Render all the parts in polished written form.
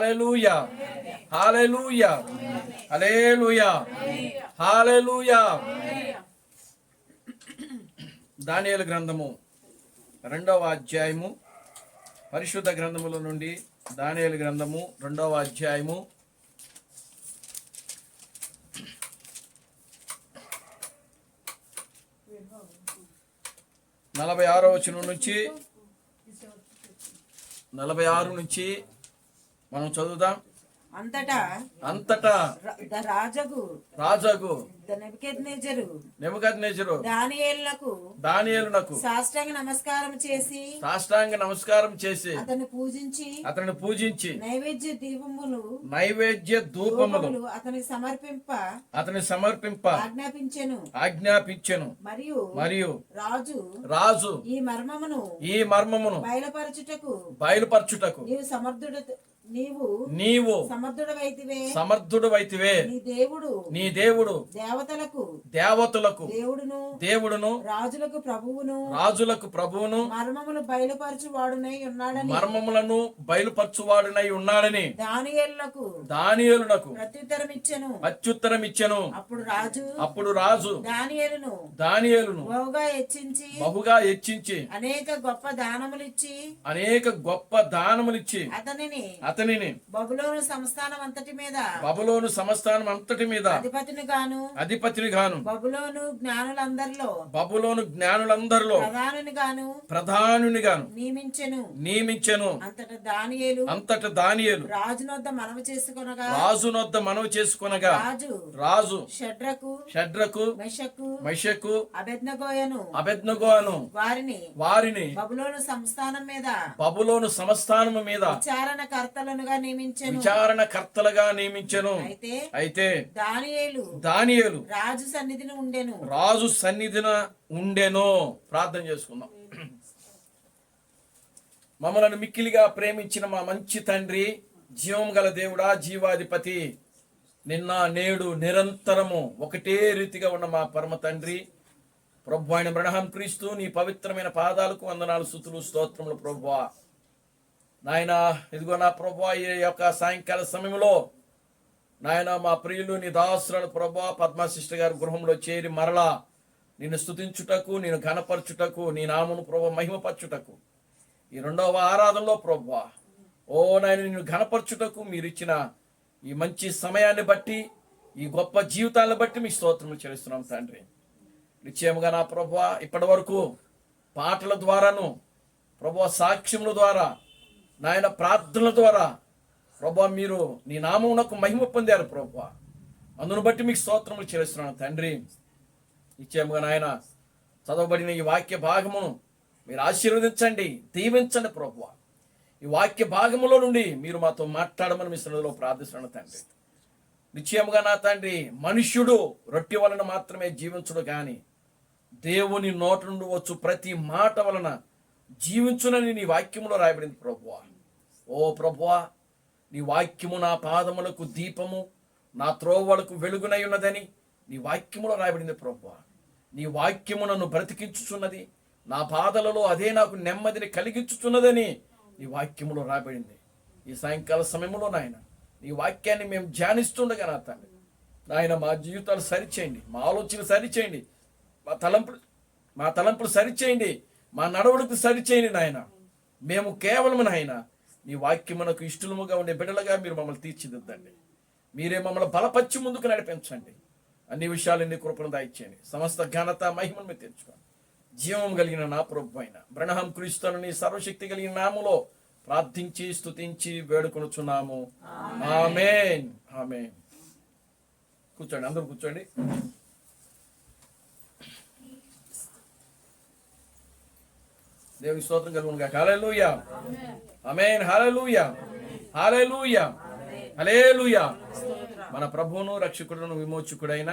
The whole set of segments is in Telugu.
హల్లెలూయా, హల్లెలూయా, హల్లెలూయా, హల్లెలూయా. దానియేలు గ్రంథము 2వ అధ్యాయము, పరిశుద్ధ గ్రంథముల నుండి దానియేలు గ్రంథము 2వ అధ్యాయము 46వ వచనం నుంచి 46 నుంచి మనం చదువుదాం. అంతటా రాజగు నెబుకద్నెజరు దానియేలునకు సాష్టాంగ నమస్కారం చేసి అతన్ని పూజించి నైవేద్య ధూపములు అతని సమర్పింప ఆజ్ఞాపించెను. మరియు రాజు ఈ మర్మమును బయలుపరచుటకు నీవు సమర్థుడవైతివే. నీ దేవుడు దేవతలకు దేవుడును రాజులకు ప్రభువును మర్మములను బయలుపరచువాడునై ఉన్నాడని దానియేలునకు ప్రత్యుత్తరమిచ్చెను. అప్పుడు రాజు దానియేలును బహుగా హెచ్చించి అనేక గొప్ప దానములిచ్చి అతనిని బబులోను సంస్థానం అంతటి మీద అధిపతిని గాను బబులోను జ్ఞానులందరిలో ప్రధానుని గాను నియమించెను. అంతట దానియేలు రాజునొద్ద మనవి చేసుకొనగా రాజు షడ్రకు మెషకు అబేద్నెగోను వారిని బబులోను సంస్థానము మీద విచారణకర్తలుగా నియమించెను. అయితే దానియేలు రాజు సన్నిధిన ఉండెను. ప్రార్థన చేసుకుందాం. మమ్మలను మిక్కిలిగా ప్రేమించిన మా మంచి తండ్రి, జీవం గల దేవుడా, జీవాధిపతి, నిన్న నేడు నిరంతరము ఒకటే రీతిగా ఉన్న మా పరమ తండ్రి, ప్రభు అయిన బ్రహ్మ క్రీస్తు, నీ పవిత్రమైన పాదాలకు వందనాలు, స్తుతులు, స్తోత్రములు. ప్రభువా నాయన, ఇదిగో నా ప్రభువా, ఈ యొక్క సాయంకాల సమయంలో నాయన మా ప్రియులు నీ దాసురాలు ప్రభువా పద్మా సిస్టర్ గారి గృహంలో చేరి మరలా నిన్ను స్తుతించుటకు, నేను ఘనపరచుటకు, నీ నామమును ప్రభువా మహిమపరచుటకు, ఈ 2వ ఆరాధనలో ప్రభువా ఓ నాయన నిన్ను ఘనపరచుటకు మీరిచ్చిన ఈ మంచి సమయాన్ని బట్టి, ఈ గొప్ప జీవితాలను బట్టి మీ స్తోత్రములు చెల్లిస్తున్నాం తండ్రి. నిశ్చయముగా నా ప్రభువా ఇప్పటి వరకు పాటల ద్వారాను ప్రభువా సాక్ష్యముల ద్వారా నాయన ప్రార్థనల ద్వారా ప్రభువా మీరు నీ నామమునకు మహిమ పొందారు ప్రభువా. అందును బట్టి మీకు స్తోత్రములు చెల్లిస్తున్నాను తండ్రి. నిశ్చయముగా నాయన చదవబడిన ఈ వాక్య భాగమును మీరు ఆశీర్వదించండి, దీవించండి ప్రభువా. ఈ వాక్య భాగములో నుండి మీరు మాతో మాట్లాడమని మీ సన్నిధిలో ప్రార్థిస్తున్నాను తండ్రి. నిశ్చయముగా నా తండ్రి, మనుష్యుడు రొట్టె వలన మాత్రమే జీవించుడు కానీ దేవుని నోట నుండి వచ్చు ప్రతి మాట వలన జీవించునని నీ వాక్యములో రాయబడింది ప్రభువా. ఓ ప్రభువా, నీ వాక్యము నా పాదములకు దీపము, నా త్రోవలకు వెలుగునై ఉన్నదని నీ వాక్యములో రాయబడింది ప్రభువా. నీ వాక్యము నన్ను బ్రతికించుచున్నది, నా పాదలలో అదే నాకు నెమ్మదిని కలిగించుచున్నదని నీ వాక్యములో రాయబడింది. ఈ సాయంకాల సమయంలో నాయన నీ వాక్యాన్ని మేము ధ్యానిస్తుండగా నా తండ్రి నాయన మా జీవితాలు సరిచేయండి, మా ఆలోచన సరిచేయండి, మా తలంపులు సరిచేయండి, మా నడవడికి సరిచేయండి నాయన. మేము కేవలం నాయన నీ వాక్యమునకు ఇష్టముగా ఉండే బిడ్డలుగా మీరు మమ్మల్ని తీర్చిదిద్దండి. మీరే మమ్మల్ని బలపరిచి ముందుకు నడిపించండి. అన్ని విషయాలు నీ కృపను దయచేయండి. సమస్త ఘనత మహిమను మీరు తెచ్చుకోండి. జీవం కలిగిన నా ప్రభు అయిన బ్రహ్మ క్రీస్తును నీ సర్వశక్తి కలిగిన నామములో ప్రార్థించి స్తుతించి వేడుకొనుచున్నాము. ఆమేన్, ఆమేన్. కూర్చోండి, అందరూ కూర్చోండి. దేవుని స్తోత్రం కలుగునుగా. హల్లెలూయా, ఆమేన్, హల్లెలూయా, హల్లెలూయా, హల్లెలూయా. మన ప్రభువును రక్షకుడును విమోచకుడైన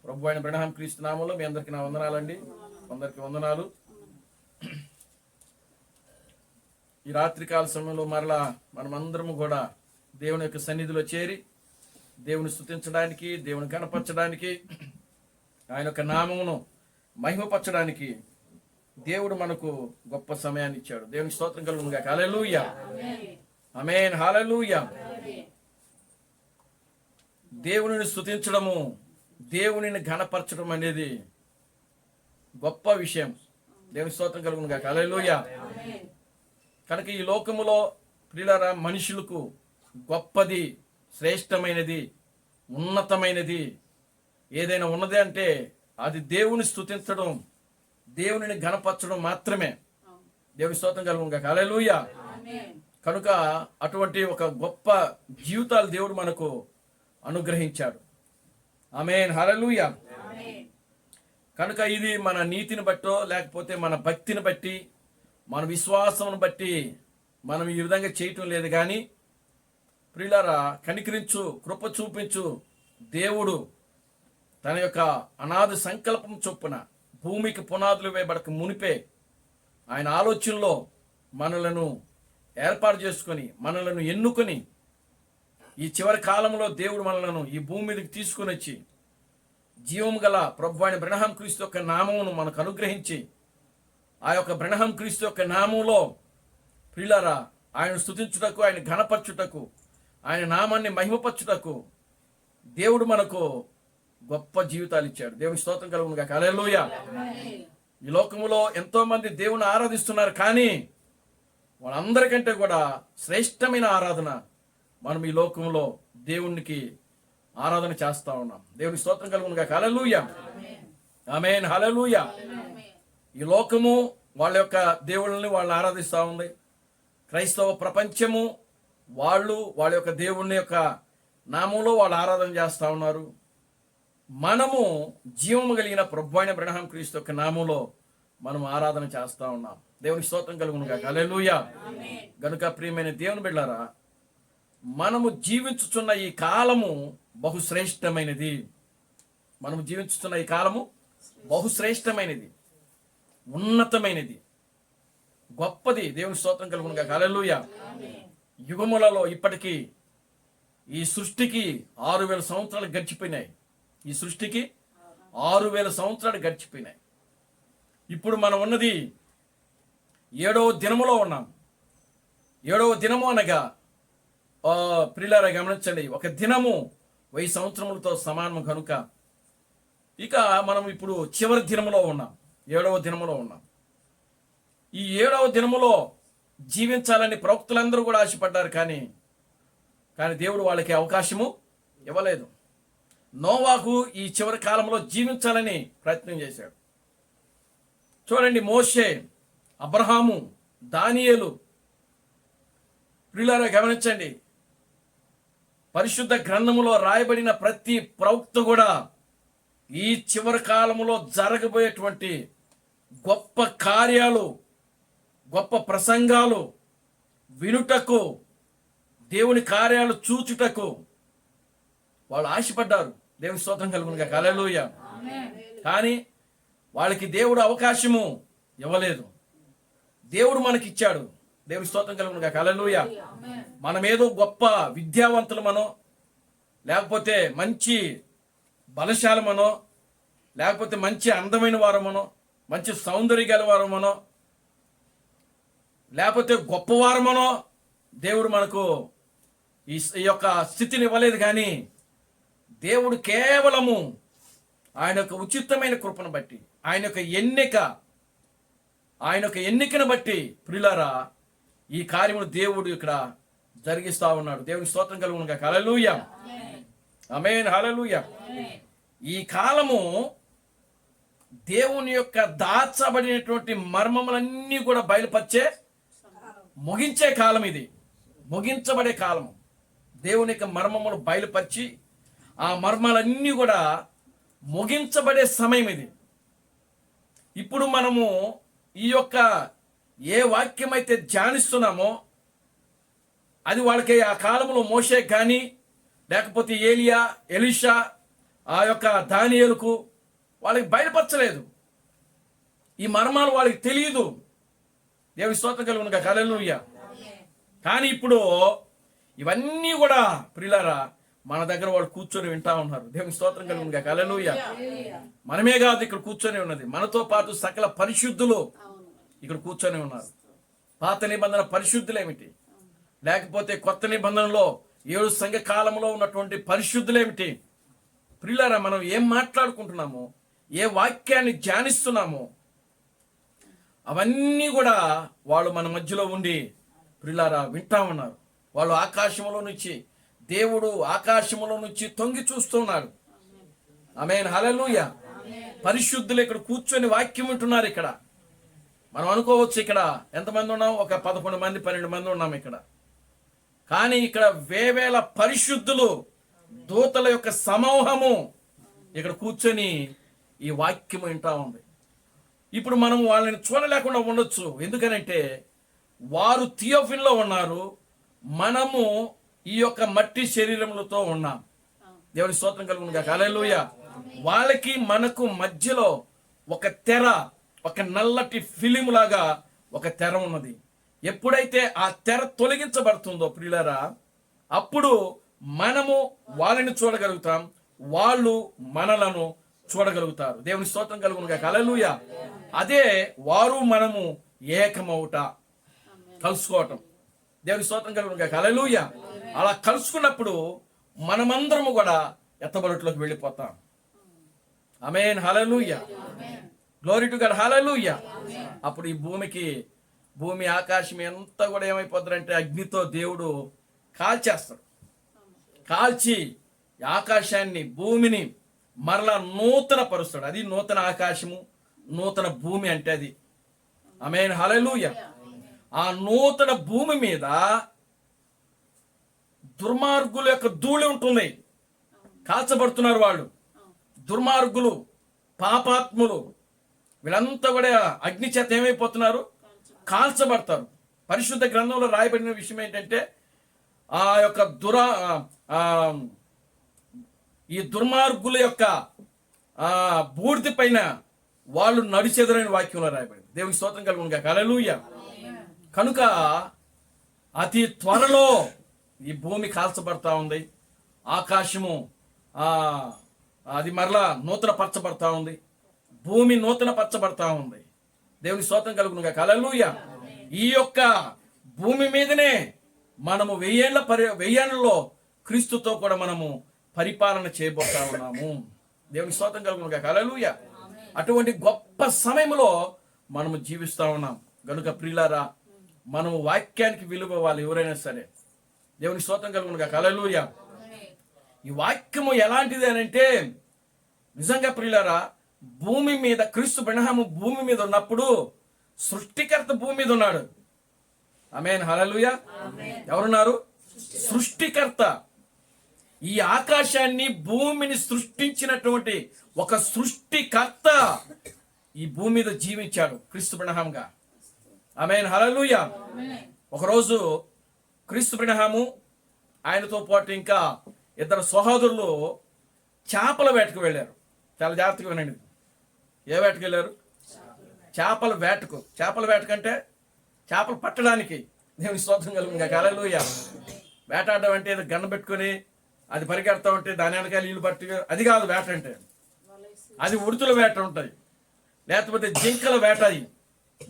ప్రభు అయిన బ్రహ్మ క్రీస్తు నామములో మీ అందరికీ నా వందనాలండి. అందరికీ వందనాలు. ఈ రాత్రికాల సమయంలో మరలా మనమందరము కూడా దేవుని యొక్క సన్నిధిలో చేరి దేవుని స్తుతించడానికి, దేవుని కనపరచడానికి, ఆయన యొక్క నామమును మహిమపరచడానికి దేవుడు మనకు గొప్ప సమయాన్ని ఇచ్చాడు. దేవునికి స్తోత్రం కలుగునుగా. హల్లెలూయా. ఆమేన్, హల్లెలూయా. దేవునిని స్తుతించడము, దేవునిని ఘనపరచడం అనేది గొప్ప విషయం. దేవుని స్తోత్రం కలుగును గాక. హల్లెలూయా. కనుక ఈ లోకములో ప్రియులారా మనుషులకు గొప్పది, శ్రేష్టమైనది, ఉన్నతమైనది ఏదైనా ఉన్నది అంటే అది దేవుని స్తుతించడం, దేవునిని ఘనపరచడం మాత్రమే. దేవుని స్తోత్రం కలుగును గాక. హల్లెలూయా. కనుక అటువంటి ఒక గొప్ప జీవితాలు దేవుడు మనకు అనుగ్రహించాడు. ఆమేన్, హల్లెలూయా. కనుక ఇది మన నీతిని బట్టో లేకపోతే మన భక్తిని బట్టి మన విశ్వాసమును బట్టి మనం ఈ విధంగా చేయటం లేదు. కానీ ప్రియులారా కనికరించు, కృప చూపించు దేవుడు తన యొక్క అనాది సంకల్పం చొప్పున భూమికి పునాదులు వేయబడక మునిపే ఆయన ఆలోచనలో మనలను ఏర్పాటు చేసుకొని మనలను ఎన్నుకొని ఈ చివరి కాలంలో దేవుడు మనలను ఈ భూమి మీదకి తీసుకుని వచ్చి జీవం గల ప్రభువైన అయిన అబ్రహాం క్రీస్తు యొక్క నామమును మనకు అనుగ్రహించి ఆ యొక్క అబ్రహాం క్రీస్తు యొక్క నామంలో ప్రియులారా ఆయన స్తుతించుటకు, ఆయన ఘనపరచుటకు, ఆయన నామాన్ని మహిమపరచుటకు దేవుడు మనకు గొప్ప జీవితాలు ఇచ్చాడు. దేవుని స్తోత్రం కలుగును గాక. హల్లెలూయా. ఈ లోకములో ఎంతో మంది దేవుని ఆరాధిస్తున్నారు. కానీ వాళ్ళందరికంటే కూడా శ్రేష్టమైన ఆరాధన మనం ఈ లోకంలో దేవునికి ఆరాధన చేస్తా ఉన్నాం. దేవుని స్తోత్రం కలుగును గాక. హల్లెలూయా. ఆమేన్, హల్లెలూయా. ఈ లోకము వాళ్ళ యొక్క దేవుళ్ళని వాళ్ళు ఆరాధిస్తూ ఉంది. క్రైస్తవ ప్రపంచము వాళ్ళ యొక్క దేవుని యొక్క నామంలో వాళ్ళు ఆరాధన చేస్తూ ఉన్నారు. మనము జీవము కలిగిన ప్రభువైన అబ్రహాం క్రీస్తు యొక్క నామంలో మనం ఆరాధన చేస్తూ ఉన్నాం. దేవునికి స్తోత్రం కలుగును గాక. హల్లెలూయా. గనుక ప్రియమైన దేవుని బిడ్డలారా, మనము జీవించుచున్న ఈ కాలము బహుశ్రేష్టమైనది. మనము జీవించుతున్న ఈ కాలము బహుశ్రేష్టమైనది, ఉన్నతమైనది, గొప్పది. దేవుని స్తోత్రం కలుగును గాక. హల్లెలూయా. యుగములలో ఇప్పటికీ ఈ సృష్టికి 6000 సంవత్సరాలు గడిచిపోయినాయి. ఈ సృష్టికి 6000 సంవత్సరాలు గడిచిపోయినాయి. ఇప్పుడు మనం ఉన్నది 7వ దినములో ఉన్నాం. 7వ దినము అనగా ప్రియులారా గమనించండి, ఒక దినము 1000 సంవత్సరములతో సమానము. కనుక ఇక మనం ఇప్పుడు చివరి దినములో ఉన్నాం, 7వ దినములో ఉన్నాం. ఈ 7వ దినములో జీవించాలని ప్రవక్తలందరూ కూడా ఆశపడ్డారు. కానీ దేవుడు వాళ్ళకి అవకాశము ఇవ్వలేదు. నోవాహు ఈ చివరి కాలంలో జీవించాలని ప్రయత్నం చేశాడు. చూడండి, మోషే, అబ్రహాము, దానియేలు, ప్రియులారా గమనించండి, పరిశుద్ధ గ్రంథములో రాయబడిన ప్రతి ప్రవక్త కూడా ఈ చివరి కాలములో జరగబోయేటువంటి గొప్ప కార్యాలు, గొప్ప ప్రసంగాలు వినుటకు, దేవుని కార్యాలు చూచుటకు వాళ్ళు ఆశపడ్డారు. దేవుని స్తోత్రం కలుగును గాక. హల్లెలూయా. కానీ వాళ్ళకి దేవుడు అవకాశము ఇవ్వలేదు. దేవుడు మనకిచ్చాడు. దేవుని స్తోత్రం కలుగును గాక. హల్లెలూయా. మనమేదో గొప్ప విద్యావంతులమనో, లేకపోతే మంచి బలశాలమనో, లేకపోతే మంచి అందమైన వారమనో, మంచి సౌందర్య గల వారమనో, లేకపోతే గొప్పవారమనో దేవుడు మనకు ఈ యొక్క స్థితిని ఇవ్వలేదు. కానీ దేవుడు కేవలము ఆయన యొక్క ఉచితమైన కృపను బట్టి, ఆయన యొక్క ఎన్నికను బట్టి ప్రియులారా ఈ కార్యమును దేవుడు ఇక్కడ జరిగిస్తా ఉన్నాడు. దేవుని స్తోత్రం కలుగును గాక. హల్లెలూయా. ఆమేన్, హల్లెలూయా. ఈ కాలము దేవుని యొక్క దాచబడినటువంటి మర్మములన్నీ కూడా బయలుపరిచే ముగించే కాలం. ఇది ముగించబడే కాలము. దేవుని యొక్క మర్మములు బయలుపరిచి ఆ మర్మాలన్నీ కూడా ముగించబడే సమయం ఇది. ఇప్పుడు మనము ఈ యొక్క ఏ వాక్యం అయితే ధ్యానిస్తున్నామో అది వాళ్ళకి ఆ కాలంలో మోషే కానీ, లేకపోతే ఏలియా, ఎలీషా, ఆ యొక్క దానియేలుకు వాళ్ళకి బయలుపరచలేదు. ఈ మర్మాలు వాళ్ళకి తెలియదు. దేవుని స్తోత్రం కలుగును గాక. హల్లెలూయా. కానీ ఇప్పుడు ఇవన్నీ కూడా ప్రియులారా మన దగ్గర వాళ్ళు కూర్చొని వింటా ఉన్నారు. దేవుని స్తోత్రం కలుగును గాక. హల్లెలూయా. మనమే కాదు ఇక్కడ కూర్చొని ఉన్నది, మనతో పాటు సకల పరిశుద్ధులు ఇక్కడ కూర్చొని ఉన్నారు. పాత నిబంధన పరిశుద్ధులేమిటి, లేకపోతే కొత్త నిబంధనలో 7 సంఘ కాలంలో ఉన్నటువంటి పరిశుద్ధులేమిటి? ప్రియులారా, మనం ఏం మాట్లాడుకుంటున్నామో, ఏ వాక్యాన్ని ధ్యానిస్తున్నామో అవన్నీ కూడా వాళ్ళు మన మధ్యలో ఉండి ప్రియులారా వింటా ఉన్నారు. వాళ్ళు ఆకాశంలో నుంచి, దేవుడు ఆకాశంలో నుంచి తొంగి చూస్తున్నాడు. ఆమేన్, హల్లెలూయా. పరిశుద్ధులు ఇక్కడ కూర్చొని వాక్యం వింటున్నారు. ఇక్కడ మనం అనుకోవచ్చు ఇక్కడ ఎంతమంది ఉన్నాం? ఒక 11 మంది 12 మంది ఉన్నాం ఇక్కడ. కానీ ఇక్కడ వేవేల పరిశుద్ధులు, దూతల యొక్క సమూహము ఇక్కడ కూర్చొని ఈ వాక్యం వింటా ఉంది. ఇప్పుడు మనం వాళ్ళని చూడలేకుండా ఉండొచ్చు. ఎందుకనంటే వారు థియోఫిన్లో ఉన్నారు, మనము ఈ యొక్క మట్టి శరీరములతో ఉన్నాం. దేవుని స్తోత్రం కలుగును గాక. హల్లెలూయా. వాళ్ళకి మనకు మధ్యలో ఒక తెర, ఒక నల్లటి ఫిలిం లాగా ఒక తెర ఉన్నది. ఎప్పుడైతే ఆ తెర తొలగించబడుతుందో ప్రియులారా, అప్పుడు మనము వాళ్ళని చూడగలుగుతాం, వాళ్ళు మనలను చూడగలుగుతారు. దేవుని స్తోత్రం కలుగును గాక. హల్లెలూయా. అదే వారు మనము ఏకమవుట, కలుసుకోవటం. దేవుని స్తోత్రం కలుగును గాక. హల్లెలూయా. అలా కలుసుకున్నప్పుడు మనమందరము కూడా ఎత్తబడుట్లోకి వెళ్ళిపోతాం. ఆమేన్, హల్లెలూయా. గ్లోరీ టు గాడ్, హల్లెలూయా. అప్పుడు ఈ భూమి ఆకాశం ఎంత కూడా ఏమైపోతారంటే అగ్నితో దేవుడు కాల్చేస్తాడు. కాల్చి ఆకాశాన్ని, భూమిని మరలా నూతన పరుస్తాడు. అది నూతన ఆకాశము, నూతన భూమి అంటే అది. ఆమేన్, హల్లెలూయా. ఆ నూతన భూమి మీద దుర్మార్గుల యొక్క ధూళి ఉంటుంది. కాల్చబడుతున్నారు వాళ్ళు. దుర్మార్గులు, పాపాత్ములు, వీళ్ళంతా కూడా అగ్ని చేత ఏమైపోతున్నారు? కాల్చబడతారు. పరిశుద్ధ గ్రంథంలో రాయబడిన విషయం ఏంటంటే ఆ యొక్క ఈ దుర్మార్గుల యొక్క బూడిద పైన వాళ్ళు నడిచెదరని వాక్యంలో రాయబడింది. దేవునికి స్తోత్రం కలుగును గాక. హల్లెలూయా. కనుక అతి త్వరలో ఈ భూమి కాల్చబడతా ఉంది. ఆకాశము అది మరలా నూతన పరచబడతా ఉంది. భూమి నూతన పరచబడతా ఉంది. దేవుని స్తోత్రం కలుగును గాక. హల్లెలూయా. ఈ యొక్క భూమి మీదనే మనము 1000 క్రీస్తుతో కూడా మనము పరిపాలన చేయబోతా ఉన్నాము. దేవుని స్తోత్రం కలుగును గాక. హల్లెలూయా. అటువంటి గొప్ప సమయంలో మనము జీవిస్తా ఉన్నాం. గనుక ప్రియులారా, మనము వాక్యానికి విలువ ఇవ్వాలి ఎవరైనా సరే. దేవుని స్తోత్రం కలుగును గాక. హల్లెలూయా. ఈ వాక్యము ఎలాంటిది అని అంటే నిజంగా ప్రియులారా, భూమి మీద క్రీస్తు బ్రహ్మము భూమి మీద ఉన్నప్పుడు సృష్టికర్త భూమి మీద ఉన్నాడు. ఆమేన్, హల్లెలూయా. ఎవరున్నారు? సృష్టికర్త. ఈ ఆకాశాన్ని, భూమిని సృష్టించినటువంటి ఒక సృష్టికర్త ఈ భూమి మీద జీవించాడు క్రీస్తు బ్రహ్మంగా. ఆమేన్, హల్లెలూయా. ఒకరోజు క్రీస్తు బ్రహ్మము ఆయనతో పాటు ఇంకా 2 సహోదరులు చేపల వేటకు వెళ్ళారు. చాలా జాగ్రత్తగా వినండి. ఏ వేటకు వెళ్ళారు? చేపల వేటకు. చేపల వేటకంటే చేపలు పట్టడానికి. దేవుని స్తోత్రం కలుగును గాక. హల్లెలూయా. వేటాడడం అంటే ఏదో గన్ను పెట్టుకుని అది పరిగెడతా ఉంటే దాని వెనకాల నీళ్ళు పట్టి, అది కాదు వేట అంటే. అది ఉడుతుల వేట ఉంటుంది, లేకపోతే జింకల వేట. అది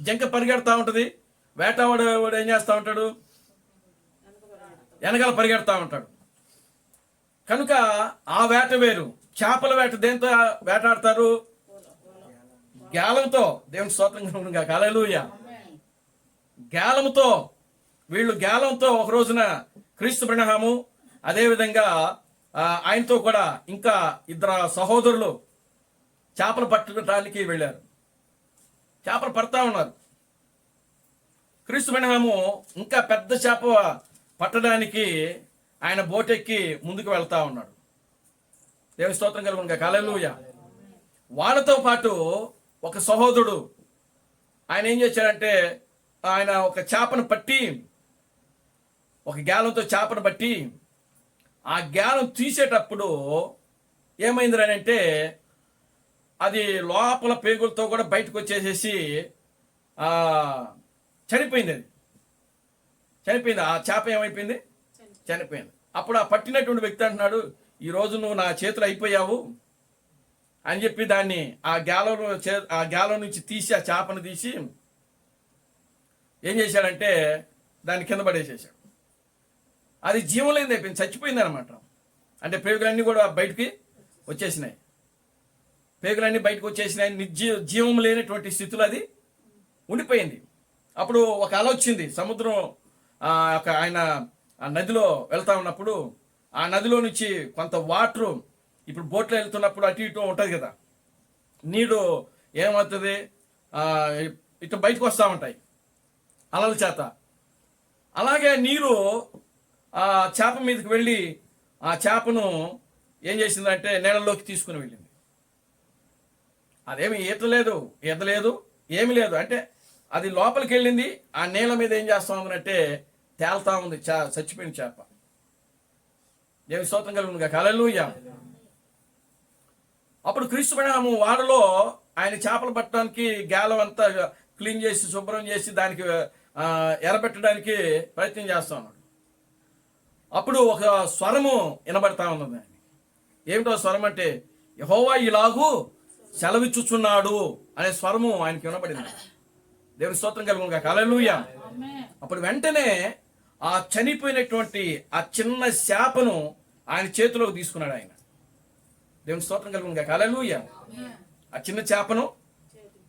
జింక పరిగెడతా ఉంటుంది, వేటవాడు ఏం చేస్తూ ఉంటాడు? వెనకాల పరిగెడతా ఉంటాడు. కనుక ఆ వేట వేరు. చేపల వేట దేంతో వేటాడతారు? గాలంతో. దేవుని స్తోత్రం కలుగును గాక. హల్లెలూయా. గాలంతో, వీళ్ళు గాలంతో ఒక రోజున క్రీస్తు బ్రహ్మము అదేవిధంగా ఆయనతో కూడా ఇంకా 2 సహోదరులు చేపలు పట్టడానికి వెళ్ళారు. చేపలు పడతా ఉన్నారు. క్రీస్తు బ్రహ్మము ఇంకా పెద్ద చేప పట్టడానికి ఆయన బోటెక్కి ముందుకు వెళ్తా ఉన్నాడు. దేవుని స్తోత్రం కలుగును గాక. హల్లెలూయా. వాళ్ళతో పాటు ఒక సహోదరుడు ఆయన ఏం చేశాడంటే ఆయన ఒక చేపను పట్టి, ఒక గ్యాలంతో చేపను పట్టి ఆ గ్యాలం తీసేటప్పుడు ఏమైంది అంటే అది లోపల పేగులతో కూడా బయటకు వచ్చేసేసి చనిపోయింది. అది చనిపోయింది. ఆ చేప ఏమైపోయింది? చనిపోయింది. అప్పుడు ఆ పట్టినటువంటి వ్యక్తి అంటున్నాడు, ఈరోజు నువ్వు నా చేతులు అయిపోయావు అని చెప్పి దాన్ని ఆ గ్యాలం నుంచి తీసి, ఆ చేపను తీసి ఏం చేశాడంటే దాన్ని కింద పడేసేసాడు. అది జీవం లేనిది అయిపోయింది, చచ్చిపోయింది అనమాట. అంటే పేగులన్నీ కూడా బయటికి వచ్చేసినాయి, పేగులన్నీ బయటకు వచ్చేసినాయి, జీవం లేనటువంటి స్థితిలో అది ఉండిపోయింది. అప్పుడు ఒక అల వచ్చింది, సముద్రం ఆయన ఆ నదిలో వెళ్తా ఉన్నప్పుడు ఆ నదిలో నుంచి కొంత వాటరు, ఇప్పుడు బోట్లో వెళ్తున్నప్పుడు అటు ఇటు ఉంటుంది కదా, నీరు ఏమవుతుంది, ఇటు బయటకు వస్తూ ఉంటాయి అలల చేత. అలాగే నీరు ఆ చేప మీదకి వెళ్ళి ఆ చేపను ఏం చేసిందంటే నీళ్ళలోకి తీసుకుని వెళ్ళింది. అదేమి ఈదలేదు ఏమి లేదు, అంటే అది లోపలికి వెళ్ళింది. ఆ నీళ్ళ మీద ఏం చేస్తా ఉందంటే తేల్తా ఉంది చచ్చిపోయిన చేప. ఏమి స్తోత్రం కలుగునుగా, హల్లెలూయా. అప్పుడు క్రీస్తు పరిణామం వాడలో ఆయన చేపలు పట్టడానికి గాలం అంతా క్లీన్ చేసి శుభ్రం చేసి దానికి ఎరబెట్టడానికి ప్రయత్నం చేస్తా ఉన్నాడు. అప్పుడు ఒక స్వరము వినబడతా ఉన్నది. ఏమిటో స్వరం అంటే, యెహోవా ఇలాగూ సెలవిచ్చుచున్నాడు అనే స్వరము ఆయనకి వినబడింది. దేవుని స్తోత్రం కలుగునుగా, హల్లెలూయా. అప్పుడు వెంటనే ఆ చనిపోయినటువంటి ఆ చిన్న చేపను ఆయన చేతిలోకి తీసుకున్నాడు ఆయన. దేవుని స్తోత్రం కలుగునుగా, హల్లెలూయా. ఆ చిన్న చేపను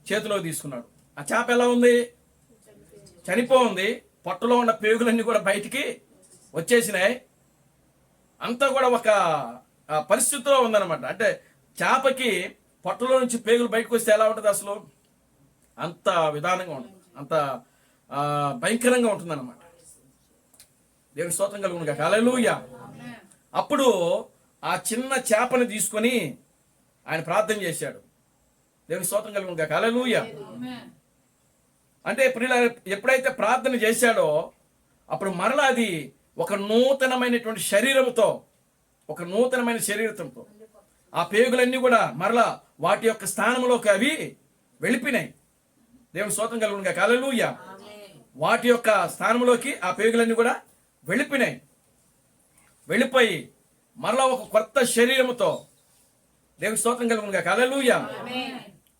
చేతిలోకి తీసుకున్నాడు. ఆ చేప ఎలా ఉంది, చనిపోయింది. పొట్టలో ఉన్న పేగులన్నీ కూడా బయటికి వచ్చేసినాయి. అంతా కూడా ఒక పరిస్థితిలో ఉందన్నమాట. అంటే చేపకి పొట్టలో నుంచి పేగులు బయటకు వస్తే ఎలా ఉంటుంది, అసలు అంత విధానంగా ఉంటుంది, అంత భయంకరంగా ఉంటుంది అన్నమాట. దేవుని స్తోత్రం కలుగునుగా, హల్లెలూయా. అప్పుడు ఆ చిన్న చేపని తీసుకొని ఆయన ప్రార్థన చేశాడు. దేవుని స్తోత్రం కలుగునుగా, హల్లెలూయా. అంటే ఎప్పుడైతే ప్రార్థన చేశాడో అప్పుడు మరలా అది ఒక నూతనమైనటువంటి శరీరంతో, ఒక నూతనమైన శరీరంతో ఆ పేగులన్నీ కూడా మరలా వాటి యొక్క స్థానంలోకి అవి వెళ్ళిపోయినాయి. దేవుని స్తోత్రం కలుగునుగా, హల్లెలూయా. వాటి యొక్క స్థానంలోకి ఆ పేగులన్నీ కూడా వెళ్ళిపోయి మరలా ఒక కొత్త శరీరముతో, దేవుని స్తోత్రం కలుగునుగా, హల్లెలూయా,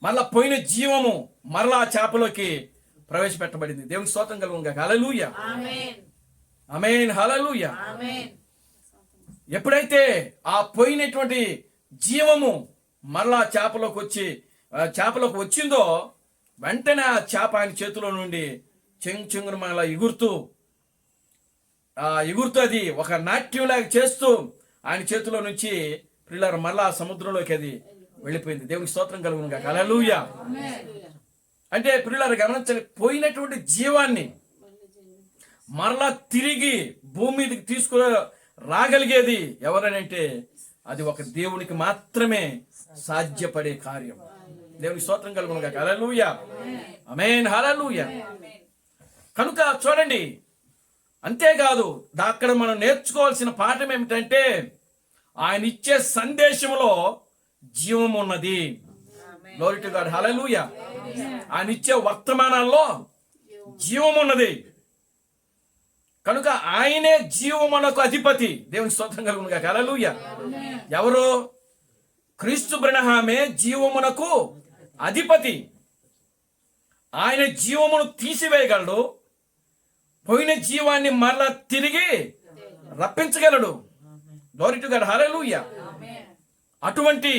మరలా పోయిన జీవము మరలా ఆ చేపలోకి ప్రవేశపెట్టబడింది. దేవుని స్తోత్రం కలుగునుగా, హల్లెలూయా, ఆమేన్, హల్లెలూయా. ఎప్పుడైతే ఆ పోయినటువంటి జీవము మరలా చేపలోకి వచ్చిందో వెంటనే ఆ చేప ఆయన చేతిలో నుండి చెంగున మరలా ఎగురుతూ అది ఒక నాట్యంలాగా చేస్తూ ఆయన చేతిలో నుంచి పిల్లలు మరలా సముద్రంలోకి అది వెళ్ళిపోయింది. దేవునికి స్తోత్రం కలుగునుగా, హల్లెలూయా. అంటే పిల్లలు గమనించండి, పోయినటువంటి జీవాన్ని మరలా తిరిగి భూమి మీదకి తీసుకుని రాగలిగేది ఎవరనంటే అది ఒక దేవునికి మాత్రమే సాధ్యపడే కార్యం. దేవునికి స్తోత్రం కలుగునుగా, హల్లెలూయా, ఆమేన్, హల్లెలూయా. కనుక చూడండి, అంతేకాదు అక్కడ మనం నేర్చుకోవాల్సిన పాఠం ఏమిటంటే ఆయన ఇచ్చే సందేశంలో జీవం ఉన్నది. గ్లోరీ టు గాడ్, హల్లెలూయా. ఆయన ఇచ్చే వర్తమానాల్లో జీవం ఉన్నది. కనుక ఆయనే జీవమునకు అధిపతి. దేవుని స్తోత్రం కలుగునుగా, హల్లెలూయా. ఎవరు? క్రీస్తు బ్రహ్మే జీవమునకు అధిపతి. ఆయన జీవమును తీసివేయగలడు, పోయిన జీవాన్ని మరలా తిరిగి రప్పించగలడు. గ్లోరీ టు గాడ్, హల్లెలూయా. అటువంటి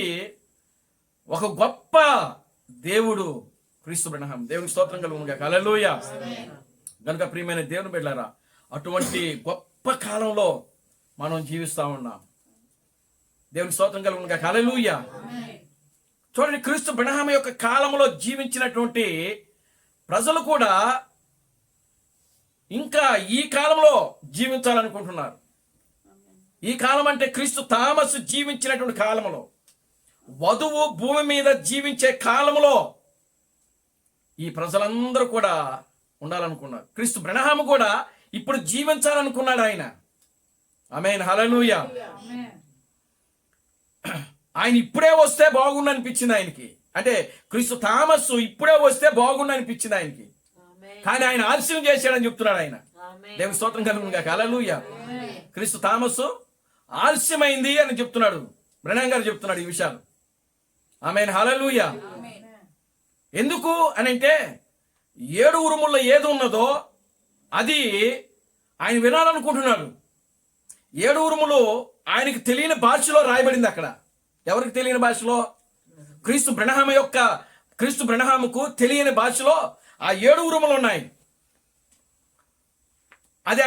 ఒక గొప్ప దేవుడు క్రీస్తు బ్రహ్మ. దేవుని స్తోత్రం కలుగునుగా, హల్లెలూయా. కనుక ప్రియమైన దేవుని బిడ్డలారా, అటువంటి గొప్ప కాలంలో మనం జీవిస్తా ఉన్నాం. దేవుని స్తోత్రం కలుగునుగా, హల్లెలూయా. చూడండి, క్రీస్తు బ్రహ్మ యొక్క కాలంలో జీవించినటువంటి ప్రజలు కూడా ఇంకా ఈ కాలంలో జీవించాలనుకుంటున్నారు. ఈ కాలం అంటే క్రీస్తు థామస్ జీవించినటువంటి కాలంలో, వధువు భూమి మీద జీవించే కాలంలో ఈ ప్రజలందరూ కూడా ఉండాలనుకున్నారు. క్రీస్తు బ్రహ్మ కూడా ఇప్పుడు జీవించాలనుకున్నాడు ఆయన. ఆమేన్, హల్లెలూయా. ఆయన ఇప్పుడే వస్తే బాగుండు అనిపించింది ఆయనకి. అంటే క్రీస్తు థామస్ ఇప్పుడే వస్తే బాగుండు అనిపించింది ఆయనకి, కానీ ఆయన ఆలస్యం చేశాడని చెప్తున్నాడు ఆయన. దేవుని స్తోత్రం కలుగునుగా, హల్లెలూయా. క్రీస్తు థామస్ ఆలస్యమైంది అని చెప్తున్నాడు, బ్రహ్మ గారు చెప్తున్నాడు ఈ విషయాలు. ఆమేన్, హల్లెలూయా. ఎందుకు అని అంటే 7 ఉరుముల్లో ఏది ఉన్నదో అది ఆయన వినాలనుకుంటున్నాడు. 7 ఉరుములు ఆయనకి తెలియని భాషలో రాయబడింది అక్కడ. ఎవరికి తెలియని భాషలో? క్రీస్తు బ్రహ్మకు తెలియని భాషలో ఆ 7 ఉరుములు ఉన్నాయి. అది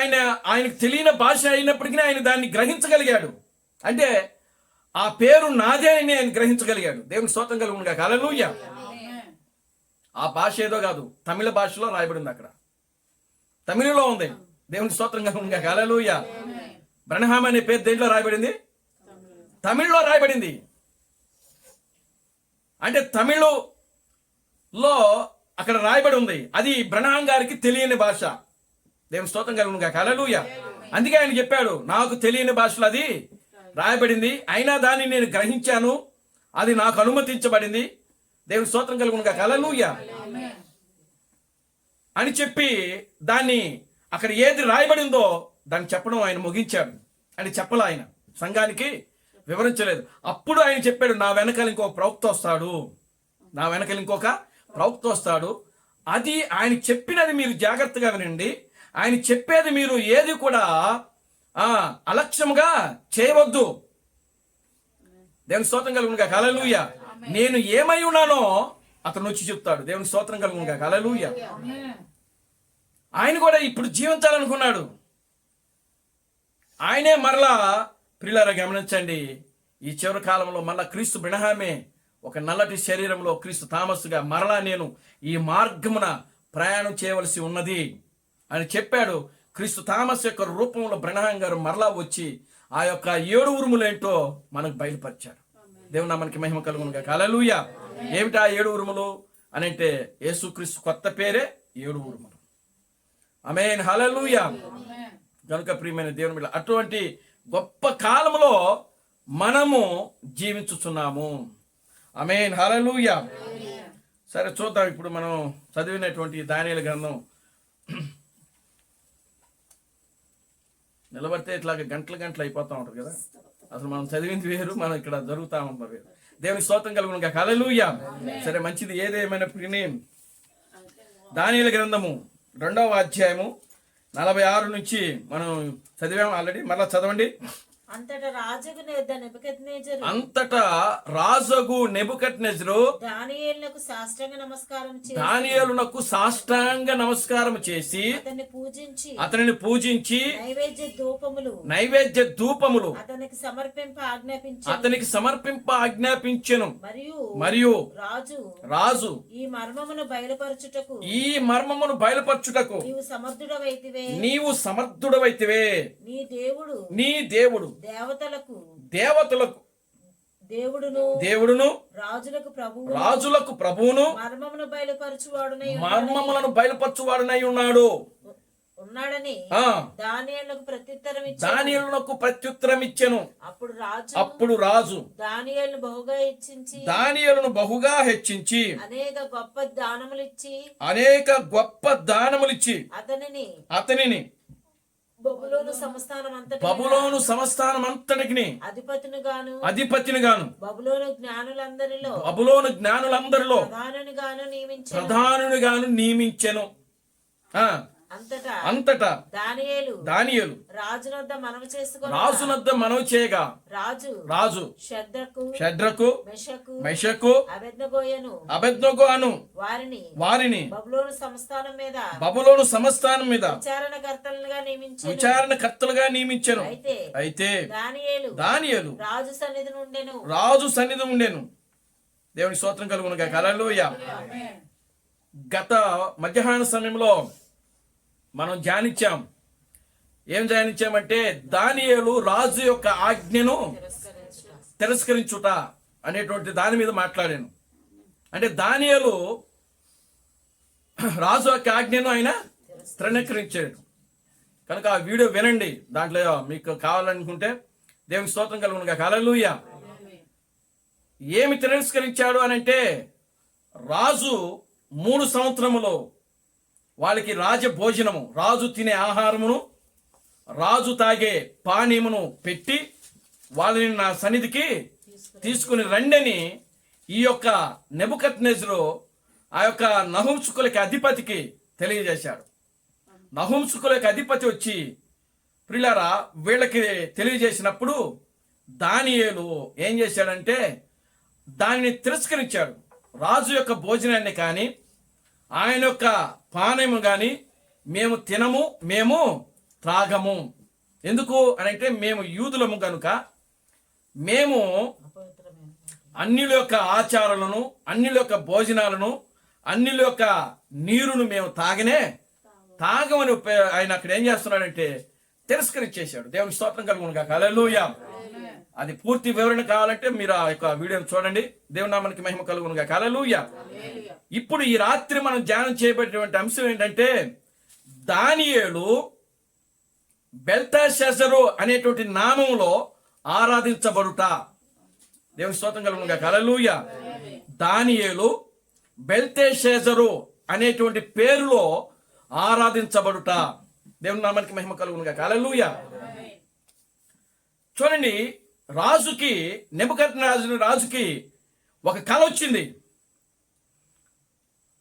ఆయనకు తెలియని భాష అయినప్పటికీ ఆయన దాన్ని గ్రహించగలిగాడు. అంటే ఆ పేరు నాదే అని ఆయన గ్రహించగలిగాడు. దేవుని స్తోత్రం కలుగునుగా. హల్లెలూయా. ఆ భాష ఏదో కాదు, తమిళ భాషలో రాయబడింది అక్కడ. తమిళలో ఉంది. దేవుని స్తోత్రం కలుగునుగా. హల్లెలూయా. బ్రహ్మ అనే పేరు దేంట్లో రాయబడింది? తమిళ్లో రాయబడింది. అంటే తమిళ్లో అక్కడ రాయబడి ఉంది. అది బ్రహ్మ గారికి తెలియని భాష. దేవుని స్తోత్రం కలుగునుగా. హల్లెలూయా. అందుకే ఆయన చెప్పాడు, నాకు తెలియని భాషలో అది రాయబడింది, అయినా దాన్ని నేను గ్రహించాను, అది నాకు అనుమతించబడింది. దేవుని స్తోత్రం కలుగునుగా. హల్లెలూయా అని చెప్పి దాన్ని అక్కడ ఏది రాయబడిందో దాన్ని చెప్పడం ఆయన ముగించాడు. అని చెప్పలే, ఆయన సంఘానికి వివరించలేదు. అప్పుడు ఆయన చెప్పాడు, నా వెనకాల ఇంకొక ప్రవక్త వస్తాడు, అది ఆయన చెప్పినది మీరు జాగ్రత్తగా వినండి. ఆయన చెప్పేది మీరు ఏది కూడా అలక్ష్యంగా చేయవద్దు. దేవుని స్తోత్రం కలుగునుగా. హల్లెలూయా. నేను ఏమై ఉన్నానో అతను వచ్చి చెప్తాడు. దేవుని స్తోత్రం కలుగునుగా. హల్లెలూయా. ఆయన కూడా ఇప్పుడు జీవించాలనుకున్నాడు. ఆయనే మరలా, ప్రియులారా గమనించండి, ఈ చివరి కాలంలో మళ్ళా క్రీస్తు బ్రహ్మే ఒక నల్లటి శరీరంలో క్రీస్తు థామస్గా మరలా నేను ఈ మార్గమున ప్రయాణం చేయవలసి ఉన్నది అని చెప్పాడు. క్రీస్తు థామస్ యొక్క రూపంలో బ్రహ్మ గారు మరలా వచ్చి ఆ యొక్క 7 ఉరుములేంటో మనకు బయలుపరిచాడు. దేవుని నామానికి మహిమ కలుగునుగా. హల్లెలూయా. ఏమిటా 7 ఉరుములు అని అంటే, యేసుక్రీస్తు కొత్త పేరే 7 ఉరుములు. ఆమేన్. హల్లెలూయా. కనుక ప్రియమైన దేవుని బిడ్డ, అటువంటి గొప్ప కాలంలో మనము జీవించుచున్నాము. ఆమేన్. హల్లెలూయా. సరే చూద్దాం. ఇప్పుడు మనం చదివినటువంటి దానియేలు గ్రంథం నిలబడితే ఇట్లాగ గంటలు అయిపోతా ఉంటారు కదా. అసలు మనం చదివింది వేరు, మనం ఇక్కడ జరుగుతూ ఉంటాం వేరు. దేవుని స్తోత్రం కలుగునుగా. హల్లెలూయా. సరే మంచిది. ఏదేమైనప్పటికీ దానియేలు గ్రంథము 2వ అధ్యాయము 46 నుంచి మనం చదివాము ఆల్రెడీ. మరలా చదవండి. అంతటా రాజగు నెబుకద్నెజరు దానియేలునకు సాష్టాంగ నమస్కారం చేసి అతనిని పూజించి నైవేద్య ధూపములు అతనికి సమర్పింప ఆజ్ఞాపించెను. మరియు రాజు ఈ మర్మమును బయలుపరచుటకు నీవు సమర్థుడవైతివే. నీ దేవుడు దేవతలకు దేవుడును రాజులకు ప్రభువును మర్మములను బయలుపరచువాడునై ఉన్నాడని దానియేలునకు ప్రత్యుత్తరం ఇచ్చెను. అప్పుడు రాజు దానియేలును బహుగా హెచ్చించి అనేక గొప్ప దానములిచ్చి అతనిని బబులోను సంస్థానం అంతటికి అధిపతిని గాను బబులోను జ్ఞానులందరిలో ప్రధానుని గాను నియమించెను. అంతటా దానియేలు రాజునొద్ద మనవి చేయగా రాజు షద్రకు మెషకు అబేద్నెగో అను వారిని బబులోను సంస్థానం మీద విచారణకర్తలుగా నియమించెను. అయితే దానియేలు రాజు సన్నిధి ఉండెను. దేవునికి స్తోత్రం కలుగునుగా. హల్లెలూయా. గత మధ్యాహ్న సమయంలో మనం ధ్యానించాం. ఏం ధ్యానించామంటే, దానియేలు రాజు యొక్క ఆజ్ఞను తిరస్కరించుట అనేటువంటి దాని మీద మాట్లాడాను. అంటే దానియేలు రాజు యొక్క ఆజ్ఞను ఆయన తృణీకరించాడు. కనుక ఆ వీడియో వినండి. దాంట్లో మీకు కావాలనుకుంటే దేవునికి స్తోత్రం కలుగునుగా. హల్లెలూయా. ఏమి తిరస్కరించాడు అనంటే, రాజు 3 సంవత్సరములో వాళ్ళకి రాజ భోజనము, రాజు తినే ఆహారమును, రాజు తాగే పానీయమును పెట్టి వాళ్ళని నా సన్నిధికి తీసుకుని రండని ఈ యొక్క నెబుకద్నెజరు ఆ యొక్క నహుంసుకులకి అధిపతికి తెలియజేశాడు. నహుంసుకులకి అధిపతి వచ్చి ప్రియులారా వీళ్ళకి తెలియజేసినప్పుడు దానియేలు ఏం చేశాడంటే దానిని తిరస్కరించాడు. రాజు యొక్క భోజనాన్ని కానీ ఆయన యొక్క పానము కానీ మేము తినము, మేము త్రాగము. ఎందుకు అని అంటే మేము యూదులము కనుక మేము అన్యుల యొక్క ఆచారాలను, అన్యుల యొక్క భోజనాలను, అన్యుల యొక్క నీరును మేము తాగమని ఆయన అక్కడ ఏం చేస్తున్నాడంటే తిరస్కరించేశాడు. దేవుని స్తోత్రం కలుగును గాక. హల్లెలూయా. అది పూర్తి వివరణ కావాలంటే మీరు ఆ యొక్క వీడియోని చూడండి. దేవుని నామానికి మహిమ కలుగును గాక. హల్లెలూయా. ఇప్పుడు ఈ రాత్రి మనం ధ్యానం చేయబడినటువంటి అంశం ఏంటంటే దానియేలు బెల్తెషాజరు అనేటువంటి నామంలో ఆరాధించబడుట. దేవుని స్తోత్రం కలుగును గాక. హల్లెలూయా. దానియేలు బెల్తెషాజరు అనేటువంటి పేరులో ఆరాధించబడుట. దేవుని నామానికి మహిమ కలుగును గాక. హల్లెలూయా. చూడండి, రాజుకి ఒక కళ వచ్చింది.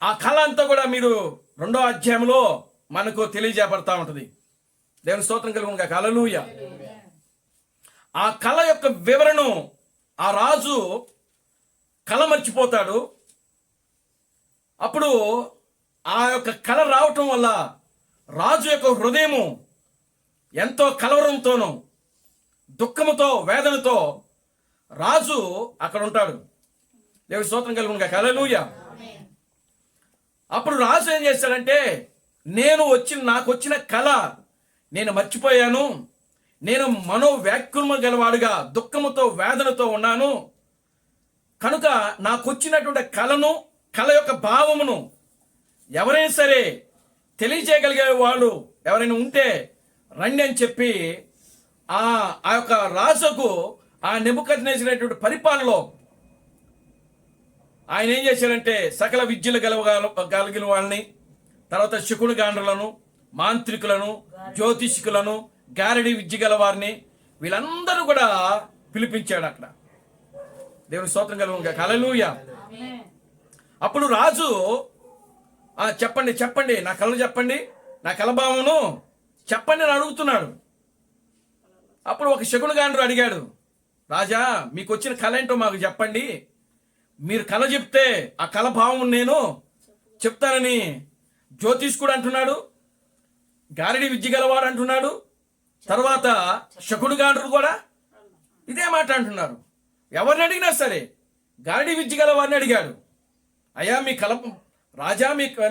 ఆ కళ అంతా కూడా మీరు 2వ అధ్యాయంలో మనకు తెలియజేయబడతా ఉంటుంది. దేవుని స్తోత్రం కలుగును గాక. హల్లెలూయా. ఆ కళ యొక్క వివరణ ఆ రాజు కళ మర్చిపోతాడు. అప్పుడు ఆ యొక్క కళ రావటం వల్ల రాజు యొక్క హృదయము ఎంతో కలవరంతోనూ దుఃఖముతో వేదనతో రాజు అక్కడ ఉంటాడు. దేవుని స్తోత్రం కలుగును గాక. హల్లెలూయా. అప్పుడు రాజు ఏం చేశాడంటే నాకు వచ్చిన కళ నేను మర్చిపోయాను, నేను మనోవ్యాకులము గలవాడుగా దుఃఖముతో వేదనతో ఉన్నాను కనుక నాకు వచ్చినటువంటి కళ యొక్క భావమును ఎవరైనా సరే తెలియజేయగలిగే వాళ్ళు ఎవరైనా ఉంటే రండి అని చెప్పి ఆ యొక్క రాజుకు ఆ నెబుకద్నెజరు పరిపాలనలో ఆయన ఏం చేశాడంటే సకల విద్యలు కలిగిన వాళ్ళని, తర్వాత శకుని గాండ్రులను, మాంత్రికులను, జ్యోతిష్కులను, గారడి విద్య గల వారిని వీళ్ళందరూ కూడా పిలిపించాడు అక్కడ. దేవుని స్తోత్రం కలుగును గాక. హల్లెలూయా. అప్పుడు రాజు చెప్పండి నా కళను చెప్పండి, నా కలభావమును చెప్పండి అని అడుగుతున్నాడు. అప్పుడు ఒక శకుని గాండ్రు అడిగాడు, రాజా మీకు వచ్చిన కళ ఏంటో మాకు చెప్పండి, మీరు కళ చెప్తే ఆ కళ భావం నేను చెప్తానని జ్యోతిష్కుడు అంటున్నాడు, గారడి విద్య గలవాడు అంటున్నాడు, తర్వాత శకుని గాండ్రు కూడా ఇదే మాట అంటున్నారు. ఎవరిని అడిగినా సరే గారడి విద్య గలవాడిని అడిగాడు, అయ్యా రాజా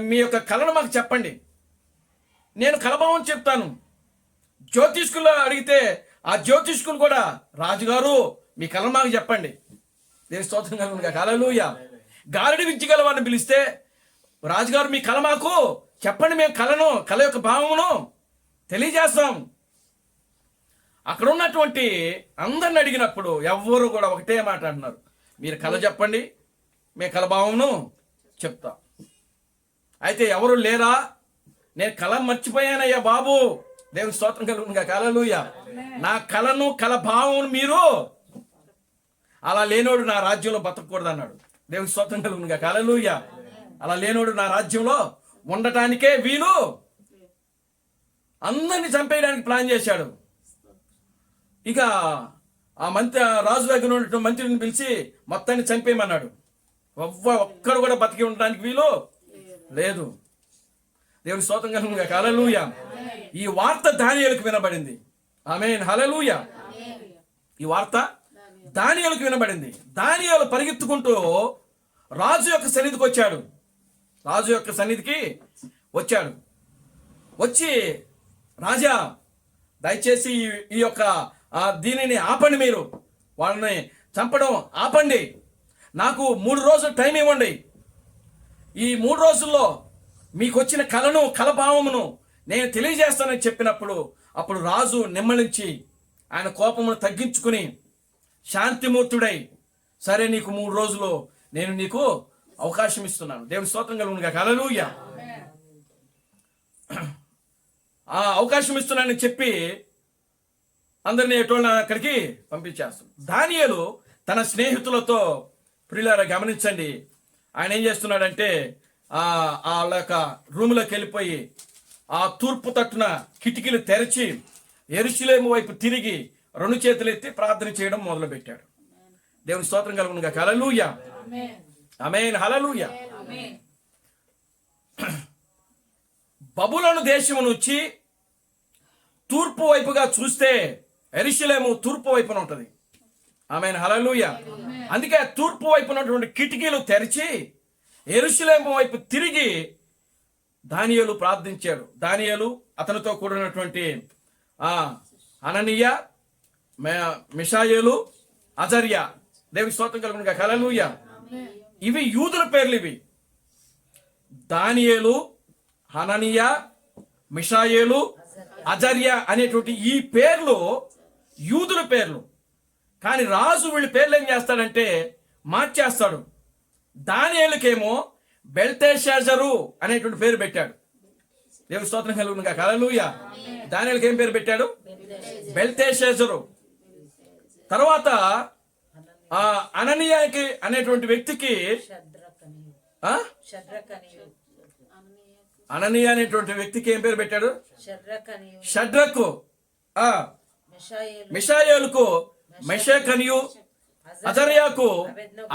మీ యొక్క కళను మాకు చెప్పండి, నేను కలభావం చెప్తాను. జ్యోతిష్కులు అడిగితే ఆ జ్యోతిష్కులు కూడా రాజుగారు మీ కళ మాకు చెప్పండి. దేవుని స్తోత్రం కలుగును గాక. హల్లెలూయా. గారడి విద్య గల వారిని పిలిస్తే రాజుగారు మీ కళ మాకు చెప్పండి, మేము కళ యొక్క భావమును తెలియజేస్తాం. అక్కడ ఉన్నటువంటి అందరిని అడిగినప్పుడు ఎవ్వరు కూడా ఒకటే మాట అంటున్నారు, మీరు కళ చెప్పండి, మేము కళ భావమును చెప్తాం. అయితే ఎవరు లేరా, నేను కళ మర్చిపోయానయ్యా బాబు. దేవుని స్తోత్రం కలుగును గాక. హల్లెలూయా. నా కళ భావమును మీరు అలా లేనోడు నా రాజ్యంలో బతకూడదు అన్నాడు. దేవుని స్తోత్రం కలుగును గాక. హల్లెలూయా. అలా లేనోడు నా రాజ్యంలో ఉండటానికే వీలు, అందరిని చంపేయడానికి ప్లాన్ చేశాడు. ఇక ఆ రాజు దగ్గర ఉన్నటువంటి మంత్రిని పిలిచి మొత్తాన్ని చంపేయమన్నాడు. ఒక్కడు కూడా బతికి ఉండడానికి వీలు లేదు. దేవుని స్తోత్రం కలుగును గాక. హల్లెలూయా. ఈ వార్త దానియేలుకు వినబడింది. ఆమేన్. హల్లెలూయా. ఈ వార్త దానియేలుకు వినబడింది. దానియేలు పరిగెత్తుకుంటూ రాజు యొక్క సన్నిధికి వచ్చాడు. వచ్చి రాజా దయచేసి ఈ యొక్క దీనిని ఆపండి, మీరు వాళ్ళని చంపడం ఆపండి, నాకు 3 రోజులు టైం ఇవ్వండి. ఈ 3 రోజుల్లో మీకు వచ్చిన కలభావమును నేను తెలియజేస్తానని చెప్పినప్పుడు అప్పుడు రాజు నెమ్మలించి ఆయన కోపమును తగ్గించుకుని శాంతిమూర్తుడై, సరే నీకు 3 రోజులు నేను నీకు అవకాశం ఇస్తున్నాను. దేవుని స్తోత్రం కలుగును గాక. హల్లెలూయా. ఆ అవకాశం ఇస్తున్నానని చెప్పి అందరినీ ఎటువంటి అక్కడికి పంపించేస్తాడు. దానియేలు తన స్నేహితులతో, ప్రియులారా గమనించండి, ఆయన ఏం చేస్తున్నాడంటే వాళ్ళ యొక్క రూమ్లోకి వెళ్ళిపోయి ఆ తూర్పు తట్టున కిటికీలు తెరిచి యెరూషలేము వైపు తిరిగి 2 చేతులు ఎత్తి ప్రార్థన చేయడం మొదలుపెట్టాడు. దేవుని స్తోత్రం కలుగును గాక. హల్లెలూయా, ఆమేన్, హల్లెలూయా. బబులోను దేశం నుంచి తూర్పు వైపుగా చూస్తే యెరూషలేము తూర్పు వైపున ఉంటది. ఆమేన్, హల్లెలూయా. అందుకే తూర్పు వైపున ఉన్నటువంటి కిటికీలు తెరిచి యెరూషలేము వైపు తిరిగి దానియేలు ప్రార్థించాడు. దానియేలు, అతనితో కూడినటువంటి అననీయ, మిషాయేలు, అజర్యా. దేవుని స్తోత్రం కలుగును గాక. హల్లెలూయా. ఇవి యూదుల పేర్లు. ఇవి దానియేలు, హననీయ, మిషాయేలు, అజర్యా అనేటువంటి ఈ పేర్లు యూదుల పేర్లు. కానీ రాజు వీళ్ళ పేర్లు ఏం చేస్తాడంటే మార్చేస్తాడు. దానియేలుకేమో బెల్తెషాజరు అనేటువంటి పేరు పెట్టాడు. దేవుని స్తోత్రం కలుగును గాక. హల్లెలూయా. దానియేలుకి ఏం పేరు పెట్టాడు? బెల్తెషాజరు. తర్వాత అననీయాకి అనేటువంటి వ్యక్తికి అననీయ అనేటువంటి వ్యక్తికి ఏం పేరు పెట్టాడు? షడ్రకు. మిషాయేలుకు మెషేక్ అనియు, అజర్యాకు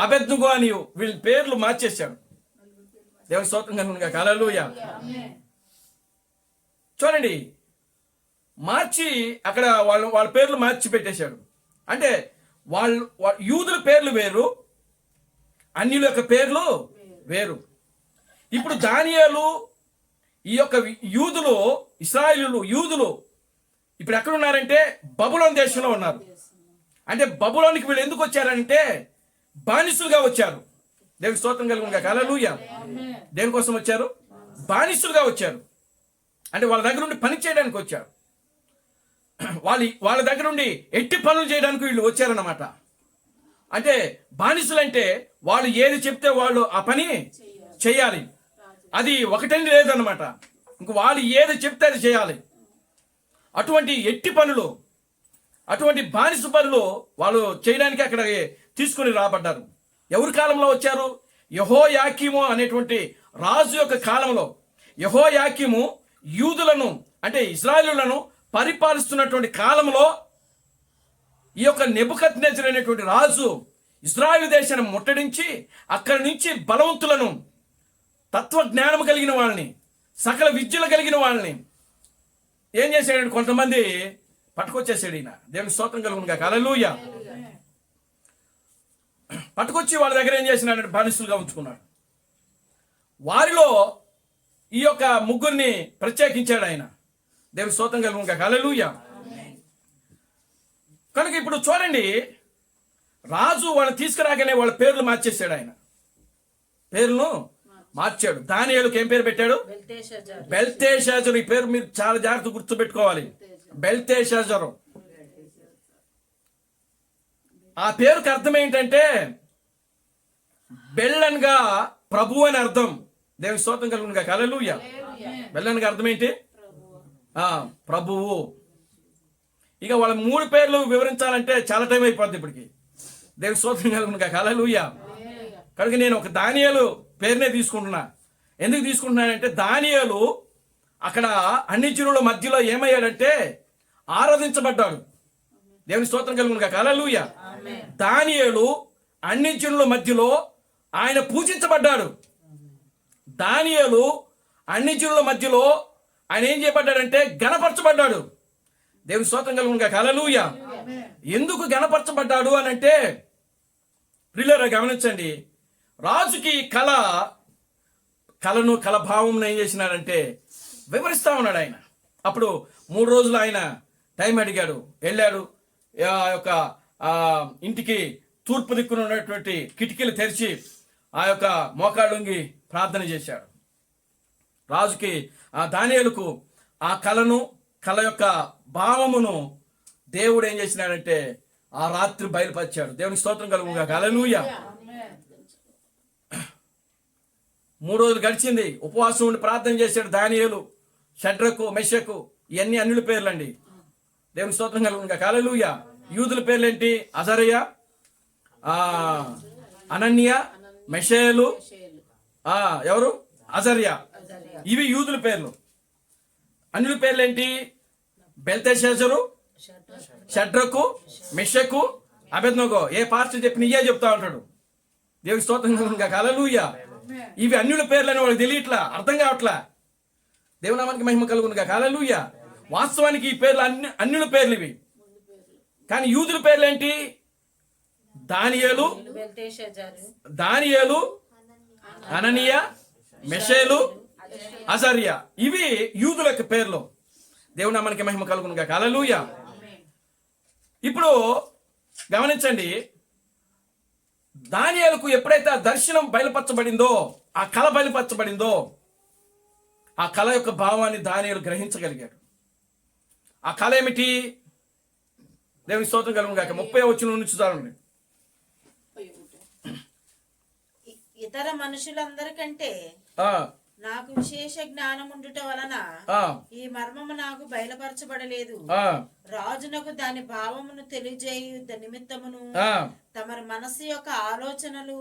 అబెద్నెగో అనియు వీళ్ళ పేర్లు మార్చేశాడు. దేవుని స్తోత్రం కలుగును గాక. హల్లెలూయా. చూడండి, మార్చి అక్కడ వాళ్ళ పేర్లు మార్చి పెట్టేశాడు. అంటే వాళ్ళు యూదుల పేర్లు వేరు, అన్యుల యొక్క పేర్లు వేరు. ఇప్పుడు దానియేలు, ఈ యొక్క యూదులు, ఇశ్రాయేలీయులు, యూదులు ఇప్పుడు ఎక్కడ ఉన్నారంటే బబులోను దేశంలో ఉన్నారు. అంటే బబులోనికి వీళ్ళు ఎందుకు వచ్చారంటే బానిసులుగా వచ్చారు. దేవుని స్తోత్రం కలుగును గాక. హల్లెలూయా. దేనికోసం వచ్చారు? బానిసులుగా వచ్చారు. అంటే వాళ్ళ దగ్గర నుండి పని చేయడానికి వచ్చారు. వాళ్ళ దగ్గర నుండి ఎట్టి పనులు చేయడానికి వీళ్ళు వచ్చారన్నమాట. అంటే బానిసులు అంటే వాళ్ళు ఏది చెప్తే వాళ్ళు ఆ పని చేయాలి. అది ఒకటని లేదన్నమాట. ఇంక వాళ్ళు ఏది చెప్తే అది చేయాలి. అటువంటి ఎట్టి పనులు, అటువంటి బానిస పనులు వాళ్ళు చేయడానికి అక్కడ తీసుకుని రాబడ్డారు. ఎవరి కాలంలో వచ్చారు? యెహోయాకీము అనేటువంటి రాజు యొక్క కాలంలో. యెహోయాకీము యూదులను అంటే ఇశ్రాయేలులను పరిపాలిస్తున్నటువంటి కాలంలో ఈ యొక్క నెబుకద్నెజరు అనేటువంటి రాజు ఇశ్రాయేలు దేశాన్ని ముట్టడించి అక్కడి నుంచి బలవంతులను, తత్వజ్ఞానం కలిగిన వాళ్ళని, సకల విద్యలు కలిగిన వాళ్ళని ఏం చేశాడంటే కొంతమంది పట్టుకొచ్చేసాడు ఈయన. దేవుని స్తోత్రం కలుగును గాక. హల్లెలూయా. పట్టుకొచ్చి వాళ్ళ దగ్గర ఏం చేసినాడంటే బానిసలుగా ఉంచుకున్నాడు. వారిలో ఈ యొక్క ముగ్గురిని ప్రత్యేకించాడు ఆయన. దేవుని స్తోత్రం కలుగును గాక. హల్లెలూయా. కనుక ఇప్పుడు చూడండి, రాజు వాళ్ళని తీసుకురాగానే వాళ్ళ పేర్లు మార్చేశాడు. ఆయన పేర్లను మార్చాడు. దానియేలుకి ఏం పేరు పెట్టాడు? బెల్తెషాజరు. ఈ పేరు మీరు చాలా జాగ్రత్త గుర్తుపెట్టుకోవాలి. బెల్తెషాజరు. ఆ పేరుకి అర్థం ఏంటంటే బెల్లన్గా ప్రభు అని అర్థం. దేవుని స్తోత్రం కలుగును గాక. హల్లెలూయా. బెల్లన్గా అర్థం ఏంటి? ప్రభువు. ఇక వాళ్ళ 3 పేర్లు వివరించాలంటే చాలా టైం అయిపోద్ది ఇప్పటికి. దేవుని స్తోత్రం కలుగును గాక. హల్లెలూయా. కనుక నేను ఒక దానియేలు పేరునే తీసుకుంటున్నా. ఎందుకు తీసుకుంటున్నానంటే దానియేలు అక్కడ అన్ని జనుల మధ్యలో ఏమయ్యాడంటే ఆరాధించబడ్డాడు. దేవుని స్తోత్రం కలుగును గాక. హల్లెలూయా. దానియేలు అన్ని జనుల మధ్యలో ఆయన పూజించబడ్డాడు. దానియేలు అన్ని జనుల మధ్యలో ఆయన ఏం చేయబడ్డాడంటే గణపరచబడ్డాడు. దేవుని స్తోత్రం కలుగును గాక. హల్లెలూయా. ఎందుకు గణపరచబడ్డాడు అని అంటే ప్రియులారా గమనించండి, రాజుకి కళను కళభావం ఏం చేసినాడంటే వివరిస్తా ఉన్నాడు ఆయన. అప్పుడు 3 రోజులు ఆయన టైం అడిగాడు. వెళ్ళాడు. ఆ యొక్క ఇంటికి తూర్పు దిక్కున ఉన్నటువంటి కిటికీలు తెరిచి ఆ యొక్క మోకాళ్ళొంగి ప్రార్థన చేశాడు. రాజుకి దానియేలుకు ఆ కళ యొక్క భావమును దేవుడు ఏం చేసినాడంటే ఆ రాత్రి బయలుపరిచాడు. దేవునికి స్తోత్రం కలుగును గాక. హల్లెలూయా. 3 రోజులు గడిచింది. ఉపవాసం ఉండి ప్రార్థన చేశాడు దానియేలు. షడ్రకు, మెషకు ఇవన్నీ అన్యుల పేర్లండి. దేవుని స్తోత్రం కలుగును గాక. హల్లెలూయా. యూదుల పేర్లేంటి? అజర్యా, అనన్య, మెషేలు, ఎవరు? అజర్యా. ఇవి యూదుల పేర్లు. అన్యుల పేర్లేంటి? బెల్తెషాజరు, షడ్రకు, మెషకు, అబేద్నెగో. ఏ పాస్టర్ చెప్పి నీయే చెప్తా ఉంటాడు. దేవుని స్తోత్రం కలుగును గాక. హల్లెలూయా. ఇవి అన్యుల పేర్లని వాళ్ళకి తెలియట్లా, అర్థం కావట్లా. దేవుని నామానికి మహిమ కలుగును గాక. హల్లెలూయా. వాస్తవానికి ఈ పేర్లు అన్యుల పేర్లు ఇవి. కానీ యూదుల పేర్లు ఏంటి? దానియేలు, అననీయ, మెషేలు, అజర్యా. ఇవి యూదుల యొక్క పేర్లు. దేవుని నామానికి మహిమ కలుగును గాక. హల్లెలూయా. ఇప్పుడు గమనించండి, దానియేలుకు ఎప్పుడైతే ఆ దర్శనం బయలుపరచబడిందో, ఆ కళ బయలుపరచబడిందో, ఆ కళ యొక్క భావాన్ని దానియేలు గ్రహించగలిగాడు. ఆ కళ ఏమిటి? దేవుని స్తోత్రం కలుగును గాక. 30వ వచనం నుంచి చదవండి. ఇతర మనుషులందరికంటే నాకు విశేష జ్ఞానం ఉండుట వలన ఈ మర్మము నాకు బయలుపరచబడలేదు. రాజునకు దాని భావమును తెలియజేయు నిమిత్తమును తమ మనసు యొక్క ఆలోచనలు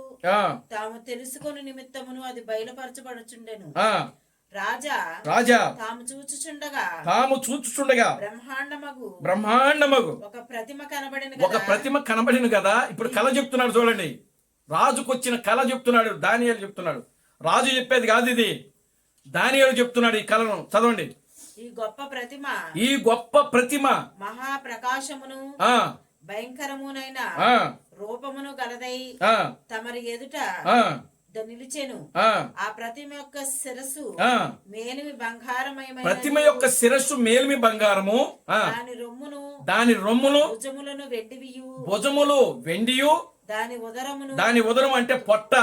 తాము తెలుసుకుని నిమిత్తమును అది బయలుపరచబడుచుండెను. రాజా తాము చూచుచుండగా బ్రహ్మాండమగు ఒక ప్రతిమ కనబడిన కదా. ఇప్పుడు కళ చెప్తున్నాడు చూడండి. రాజుకు వచ్చిన కళ చెప్తున్నాడు, దానియేలు చెప్తున్నాడు. రాజు చెప్పేది కాదు ఇది, దానియేలు చెప్తున్నాడు ఈ కళను. చదవండి. ఈ గొప్ప ప్రతిమ మహాప్రకాశమును భయంకరమునైన రూపమును గలదై తమరి ఎదుట నిలిచెను. ఆ ప్రతిమ యొక్క శిరస్సు మేలిమి బంగారమయమైన, ప్రతిమ యొక్క శిరస్సు మేలిమి బంగారము, దాని రొమ్మును భుజములు వెండియు, దాని ఉదరము అంటే పొట్ట,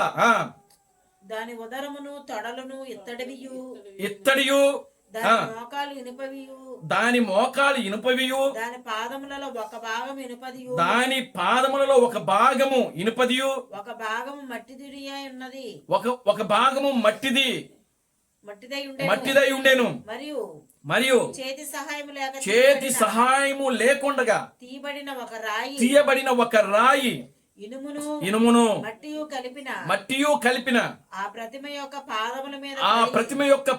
దాని ఉదరమును తొడలను ఇత్తడియు, దాని మోకాలు ఇనుపవియు, దాని పాదములలో ఒక భాగము ఇనుపదియు, ఒక భాగము మట్టిది ఉన్నది, ఒక భాగము మట్టిదై ఉండెను. మరియు చేతి సహాయము లేకుండగా తీయబడిన ఒక రాయి ఇనుమును మట్టియు కలిపిన ఆ ప్రతిమ యొక్క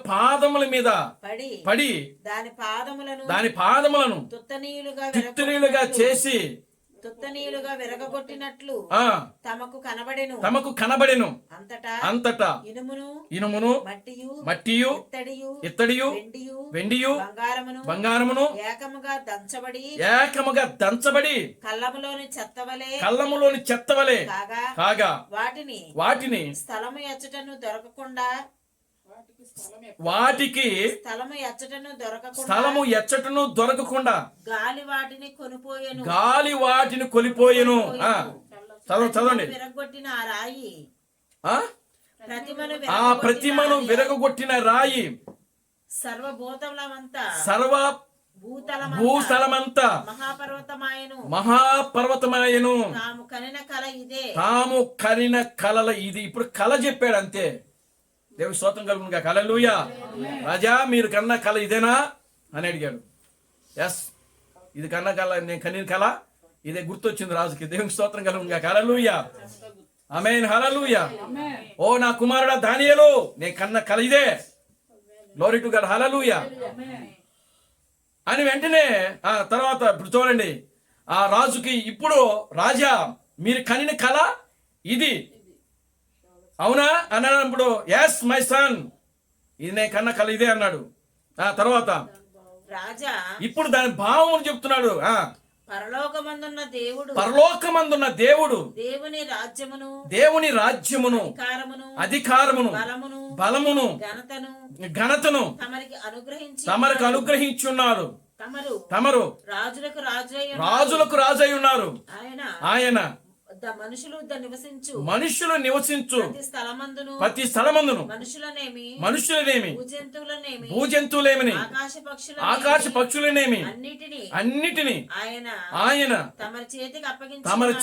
పాదముల మీద పడి దాని పాదములను తుత్తనీయులుగా చేసి విరగగొట్టినట్లు తమకు కనబడెను. అంతటా ఇనుమును మట్టియు ఇత్తడియు వెండియు బంగారమును ఏకముగా దంచబడి కళ్ళములోని చెత్తవలే కాగా వాటిని స్థలము ఎచ్చటను దొరకకుండా గాలి వాటిని కొలిపోయెను. చదవండి. ఆ ప్రతిమను విరగొట్టిన రాయి భూస్థలమంతా మహాపర్వతమాయను. తాము కనిన కలల ఇది. ఇప్పుడు కళ చెప్పాడు అంతే. దేవుని స్తోత్రం కలుగును గాక. హల్లెలూయా. రాజా, మీరు కన్న కళ ఇదేనా అని అడిగాడు. ఎస్, ఇది కన్న కళ, నేను కనిన కళ ఇదే గుర్తొచ్చింది రాజుకి. దేవుని స్తోత్రం కలుగును గాక. హల్లెలూయా. ఆమేన్. హల్లెలూయా. ఓ నా కుమారుడా దానియేలు, నేను కన్న కళ ఇదే. Glory to God. హల్లెలూయా అని వెంటనే ఆ తర్వాత ఇప్పుడు చూడండి, ఆ రాజుకి ఇప్పుడు రాజా మీరు కనిన కళ ఇది అవునా అన్నప్పుడు ఎస్ మై సన్, ఇది నేను కన్న కళ ఇదే అన్నాడు. ఆ తర్వాత రాజా ఇప్పుడు దాని భావం చెప్తున్నాడు. పరలోకమందున్న దేవుడు దేవుని రాజ్యమును అధికారమును బలమును ఘనతను తమరికి అనుగ్రహించున్నారు. తమరు రాజులకు రాజై ఉన్నారు. ఆయన మనుషులు నివసించు ప్రతి స్థలమందును మనుషులనేమి భూజంతువులేమని ఆకాశ పక్షులనేమి అన్నిటిని ఆయన తమరి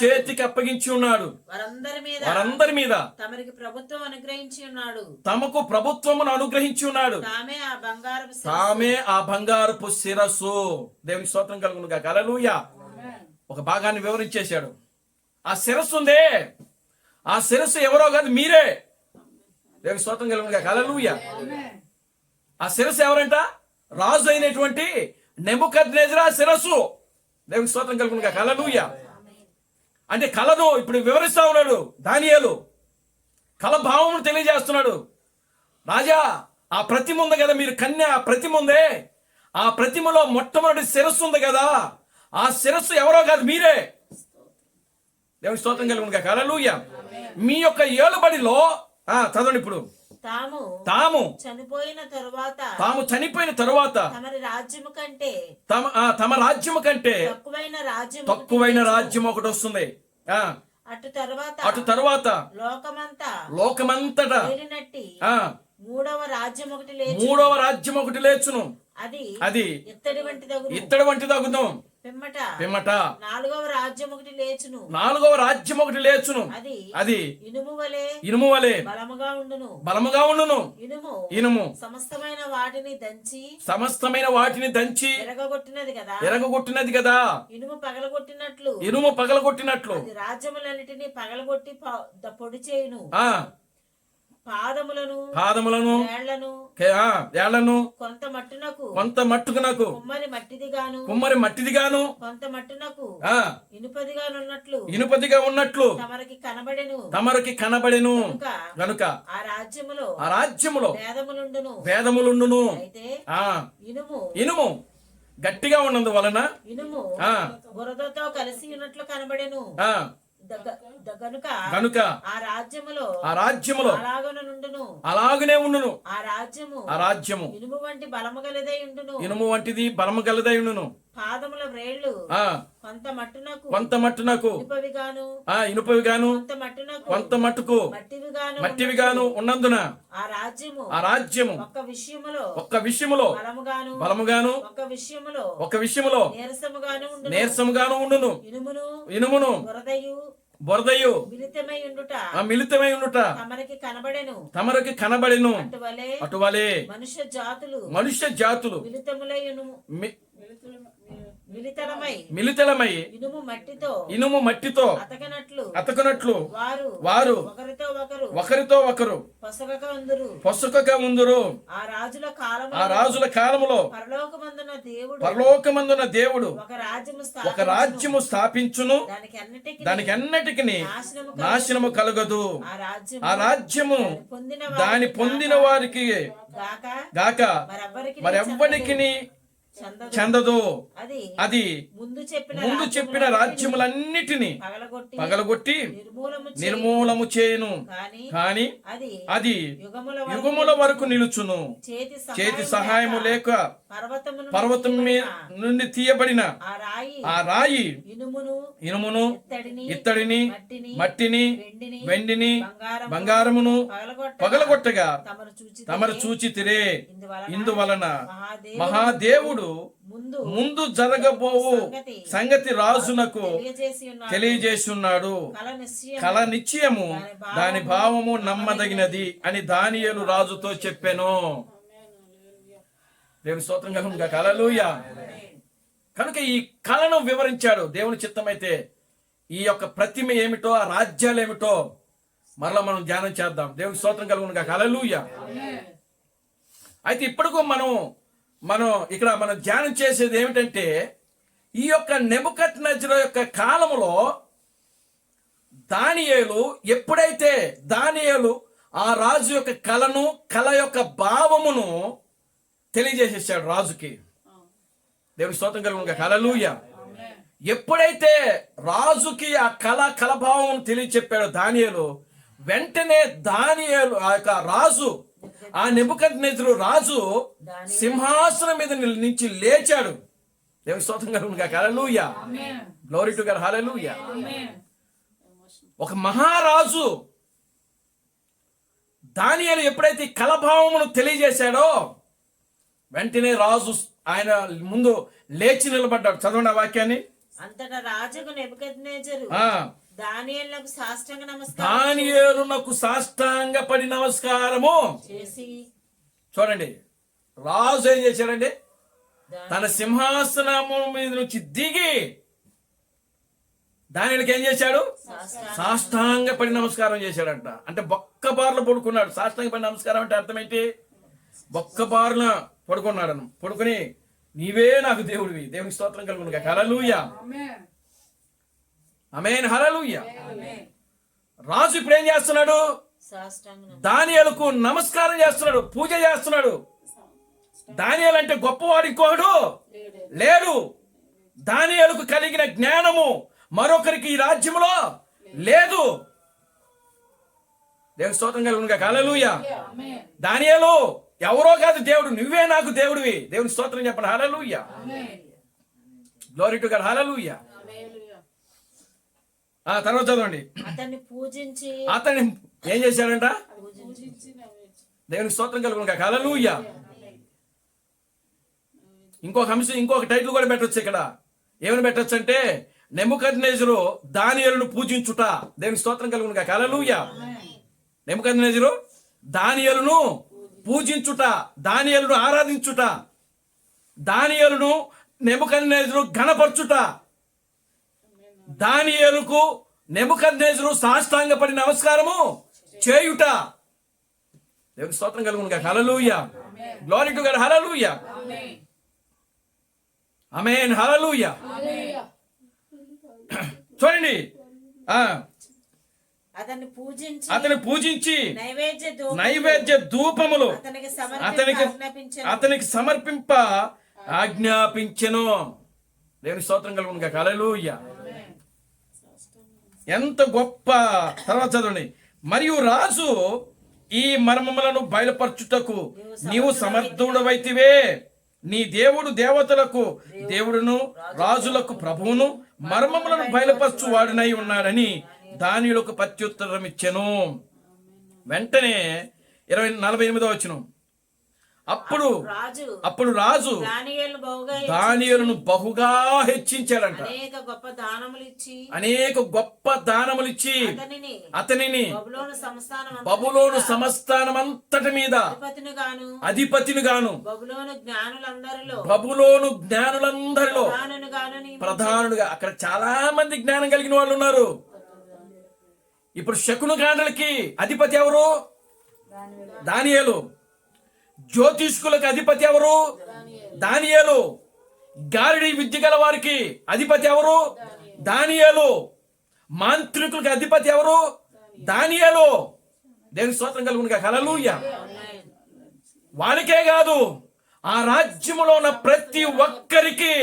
చేతికి అప్పగించి ఉన్నాడు. వారందరి మీద తమకు ప్రభుత్వమును అనుగ్రహించి ఉన్నాడు. తామే ఆ బంగారపు శిరస్సు. దేవుని స్తోత్రం కలుగును గాక. హల్లెలూయా. ఒక భాగాన్ని వివరించేశాడు. ఆ శిరస్సు ఉందే, ఆ శిరస్సు ఎవరో కాదు, మీరే. దేవుని స్తోత్రం కలుగును గాక. హల్లెలూయా. ఆ శిరస్సు ఎవరంట? రాజు అయినటువంటి నెబుకద్నెజరా శిరస్సు. దేవునికి స్తోత్రం కలుగునుగా. హల్లెలూయా. అంటే కళను ఇప్పుడు వివరిస్తా ఉన్నాడు దానియేలు. కళ భావమును తెలియజేస్తున్నాడు. రాజా, ఆ ప్రతిమ ఉంది కదా, మీరు కన్య ఆ ప్రతిమ ఉందే, ఆ ప్రతిమలో మొట్టమొదటి శిరస్సు ఉంది కదా, ఆ శిరస్సు ఎవరో కాదు, మీరే. దేవుని స్తోత్రం కలుగునుగా. హల్లెలూయా. మీ యొక్క ఏలుబడిలో చదవండి ఇప్పుడు. తాము చనిపోయిన తరువాత తమ రాజ్యము కంటే తక్కువైన రాజ్యం ఒకటి వస్తుంది. అటు తరువాత లోకమంతటా మూడవ రాజ్యం ఒకటి లేచును. అది ఇత్తడి వంటి తగును. పిమ్మట నాలుగవ రాజ్యం ఒకటి లేచును. అది ఇనుము వలె బలముగా ఉండును. ఇనుము సమస్తమైన వాటిని దంచి ఎరగొట్టినది కదా. ఇనుము పగలగొట్టినట్లు రాజ్యములన్నిటినీ పగలగొట్టి పొడి చేయును. పాదములను ఏళ్లను కొంత మట్టుకునకు కుమ్మరి మట్టిదిగాను ఇనుపదిగా ఉన్నట్లు తమరికి కనబడెను గనుక ఆ రాజ్యములో వేదములుండును. ఇనుము గట్టిగా ఉన్నందు వలన బురదతో కలిసి ఉన్నట్లు కనబడెను గనుక ఆ రాజ్యములో అలాగనే ఉండును. ఆ రాజ్యము ఇనుము వంటి బలము గలదై ఉండును. ఇనుము వంటిది బలము గలదై ఉండును. పాదముల వ్రేళ్లు కొంత మట్టునకు ఇనుపవిగాను కొంత మట్టుకు మట్టివిగాను ఉన్నందున ఆ రాజ్యము ఒక్క విషయములో బలముగాను ఒక విషయములో నీరసముగాను ఉండును. ఇనుమును బొరదయు మిళితమై ఉండుట తమరికి కనబడెను. అటువలే మనుష్య జాతులు మిళితమై ఇనుము మట్టితో అతకనట్లు వారు ఒకరితో ఒకరు పొసగక ఉందురు. ఆ రాజుల కాలములో పరలోకమందున దేవుడు ఒక రాజ్యము స్థాపించును. దానికి అన్నిటికీ నాశనము కలగదు. ఆ రాజ్యము దాని పొందిన వారికి గాక మరెవ్వరికి చెందదు. అది ముందు చెప్పిన రాజ్యములన్నిటినీ పగలగొట్టి నిర్మూలము చేయును. కాని అది యుగముల వరకు నిలుచును. చేతి సహాయము లేక పర్వతం నుండి తీయబడిన ఆ రాయి ఇనుమును ఇత్తడిని మట్టిని వెండిని బంగారమును పగలగొట్టగా తమరు చూచితిరే. ఇందువలన మహాదేవుడు ముందు జరగబోవు సంగతి రాజునకు తెలియజేసి ఉన్నాడు. కల నిశ్చయము దాని భావము నమ్మదగినది అని దానియేలు రాజుతో చెప్పెను. దేవుని స్తోత్రం కలుగునుగాక. హల్లెలూయా. కనుక ఈ కళను వివరించాడు. దేవుని చిత్తమైతే ఈ యొక్క ప్రతిమ ఏమిటో, ఆ రాజ్యాలు ఏమిటో మరలా మనం ధ్యానం చేద్దాం. దేవుని స్తోత్రం కలుగునుగాక. హల్లెలూయా. అయితే ఇప్పటికూ మనం ఇక్కడ మనం ధ్యానం చేసేది ఏమిటంటే, ఈ యొక్క నెబుకద్నెజరు యొక్క కాలములో దానియేలు ఎప్పుడైతే ఆ రాజు యొక్క కళ యొక్క భావమును తెలియజేసేసాడు రాజుకి. దేవుని స్తోత్రం కలుగునుగాక. హల్లెలూయా. ఎప్పుడైతే రాజుకి ఆ కళభావం తెలియచెప్పాడో దానియేలు, వెంటనే దానియేలు ఆ యొక్క రాజు, ఆ నెబుకద్నెజరు రాజు సింహాసనం మీద నుంచి లేచాడు. దేవుని స్తోత్రం కలుగునుగాక. Hallelujah. Glory to God. Hallelujah. ఒక మహారాజు దానియేలు ఎప్పుడైతే కళభావమును తెలియజేశాడో వెంటనే రాజు ఆయన ముందు లేచి నిలబడ్డాడు. చదవండి ఆ వాక్యాన్ని. అంతటా రాజుకు నెబుకద్నెజరు దానియేలునకు సాష్టాంగ పడి నమస్కారము చేసి, చూడండి రాజు ఏం చేశాడండి, తన సింహాసనము మీద నుంచి దిగి దానియేలుకి ఏం చేశాడు, సాష్టాంగ పడి నమస్కారం చేశాడంట. అంటే బొక్క బార్లో పడుకున్నాడు. సాష్టాంగ పడి నమస్కారం అంటే అర్థం ఏంటి? బొక్క బారున పడుకున్నాడు. పడుకుని నీవే నాకు దేవుడివి. దేవునికి స్తోత్రం కలుగును గాక. హల్లెలూయా. ఆమేన్. హల్లెలూయా. రాజు ఇప్పుడు ఏం చేస్తున్నాడు? సాష్టాంగం దానియేలుకు నమస్కారం చేస్తున్నాడు, పూజ చేస్తున్నాడు. దానియేలు అంటే గొప్పవాడు ఇంకోడు లేడు. దానియేలుకు కలిగిన జ్ఞానము మరొకరికి ఈ రాజ్యంలో లేదు. దేవుని స్తోత్రం కలుగును గాక. హల్లెలూయా. దానియేలు ఎవరో కాదు, దేవుడు, నువ్వే నాకు దేవుడివి. దేవుని స్తోత్రం చెప్పండి. Hallelujah. Glory to God. Hallelujah. తర్వాత చదవండి. అతన్ని పూజించి అతన్ని ఏం చేశాడంట? దేవునికి స్తోత్రం కలుగును గాక. హల్లెలూయా. ఇంకొక అంశం, ఇంకొక టైటిల్ కూడా పెట్టొచ్చు ఇక్కడ. ఏమని పెట్టొచ్చు అంటే, నెబుకద్నెజరు దానియేలును పూజించుట. దేవునికి స్తోత్రం కలుగును గాక. హల్లెలూయా. నెబుకద్నెజరు దానియేలును పూజించుట, దానియేలును ఆరాధించుట, దానియేలును నెబుకద్నెజరు ఘనపరచుట, దానియేలుకు నెబుకద్నెజరు సాష్టాంగపడి నమస్కారము చేయుట. దేవునికి స్తోత్రం కలుగును గాక. Hallelujah. Glory to God. Hallelujah. Amen. Hallelujah. చూడండి, అతని పూజించి నైవేద్య ధూపములు అతనికి సమర్పింప ఆజ్ఞాపించెను. దేవుని స్తోత్రం కలుగును గాక. హల్లెలూయా. ఎంత గొప్ప. తర్వాత చదవండి. మరియు రాజు ఈ మర్మములను బయలుపరచుటకు నీవు సమర్థుడవైతివే. నీ దేవుడు దేవతలకు దేవుడును రాజులకు ప్రభువును మర్మములను బయలుపరచు వాడినై ఉన్నాడని దానియేలుకు ప్రత్యుత్తరం ఇచ్చెను. వెంటనే 48వ వచనం. అప్పుడు రాజు దానియేలును బహుగా హెచ్చించాడంట. అనేక గొప్ప దానములిచ్చి అతనిని బబులోను సంస్థానమంతటి మీద అధిపతిని గాను బబులోను జ్ఞానులందరిలో ప్రధానుడుగా. అక్కడ చాలా మంది జ్ఞానం కలిగిన వాళ్ళు ఉన్నారు. ఇప్పుడు శకును గాండ్రలకి అధిపతి ఎవరు? దానియేలు. జ్యోతిష్కులకు అధిపతి ఎవరు? దానియేలు. గారిడి విద్య గల వారికి అధిపతి ఎవరు? దానియేలు. మాంత్రికులకు అధిపతి ఎవరు? దానియేలు. దేవుని స్తోత్రం కలుగును గాక. హల్లెలూయా. వాళ్ళకే కాదు, ఆ రాజ్యములో ఉన్న ప్రతి ఒక్కరికి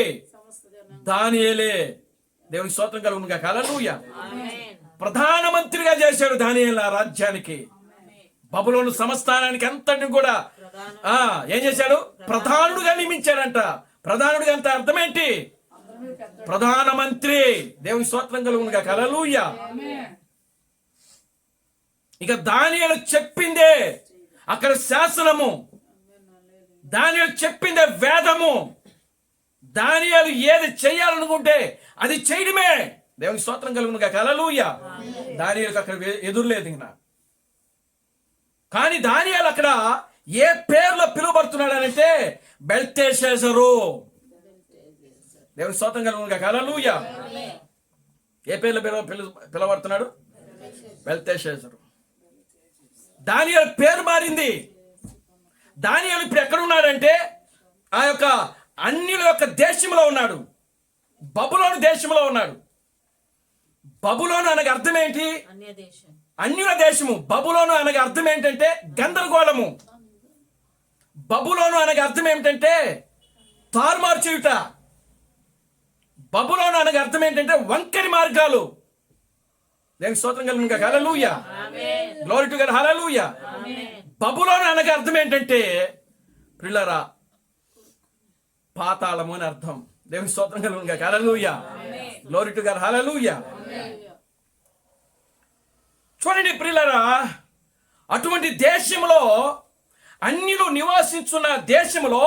దానియేలే. దేవుని స్తోత్రం కలుగును గాక. హల్లెలూయా. ప్రధానమంత్రిగా చేశాడు దానియేలు ఆ రాజ్యానికి. బబులోను సంస్థానానికి అంతటిని కూడా ఏం చేశాడు? ప్రధానుడుగా నియమించాడంట. ప్రధానుడిగా అంత అర్థం ఏంటి? ప్రధానమంత్రి. దేవుని స్తోత్రం కలుగును గాక. హల్లెలూయా. ఇక దానియేలు చెప్పిందే అక్కడ శాసనము, దానియేలు చెప్పిందే వేదము. దానియేలు ఏది చేయాలనుకుంటే అది చేయడమే. దేవుని స్తోత్రం కలుగును గాక. హల్లెలూయా. దానియేలుకి అక్కడ ఎదురులేదు ఇంకా. కానీ దానియేలు అక్కడ ఏ పేర్లో పిలువబడుతున్నాడు అంటే బెల్తెషాజరు. దేవుని స్తోత్రం కలుగును గాక. హల్లెలూయా. ఏ పేర్లో పిలువబడుతున్నాడు? బెల్తెషాజరు. దానియేలు పేరు మారింది. దానియేలు ఇప్పుడు ఎక్కడ ఉన్నాడంటే ఆ యొక్క అన్యుల యొక్క దేశంలో ఉన్నాడు. బబులోను దేశంలో ఉన్నాడు. బబులోను అనగా అర్థం ఏంటి? అన్యుల దేశము. బబులోను అనగా అర్థం ఏంటంటే గందరగోళము. బబులోను అనగా అర్థం ఏమిటంటే తారుమారు చేయుట. బబులోను అనగా అర్థం ఏంటంటే వంకరి మార్గాలు. దేవుని స్తోత్రం కలుగును గాక. Hallelujah. Glory to God. Hallelujah. బబులోను అనగా అర్థం ఏంటంటే ప్రియులారా పాతాళము అని అర్థం. దేవుని స్తోత్రం కలుగును గాక. Hallelujah. Glory to God. Hallelujah. చూడండి ప్రియులారా, అటువంటి దేశంలో, అన్యులు నివాసించున్న దేశంలో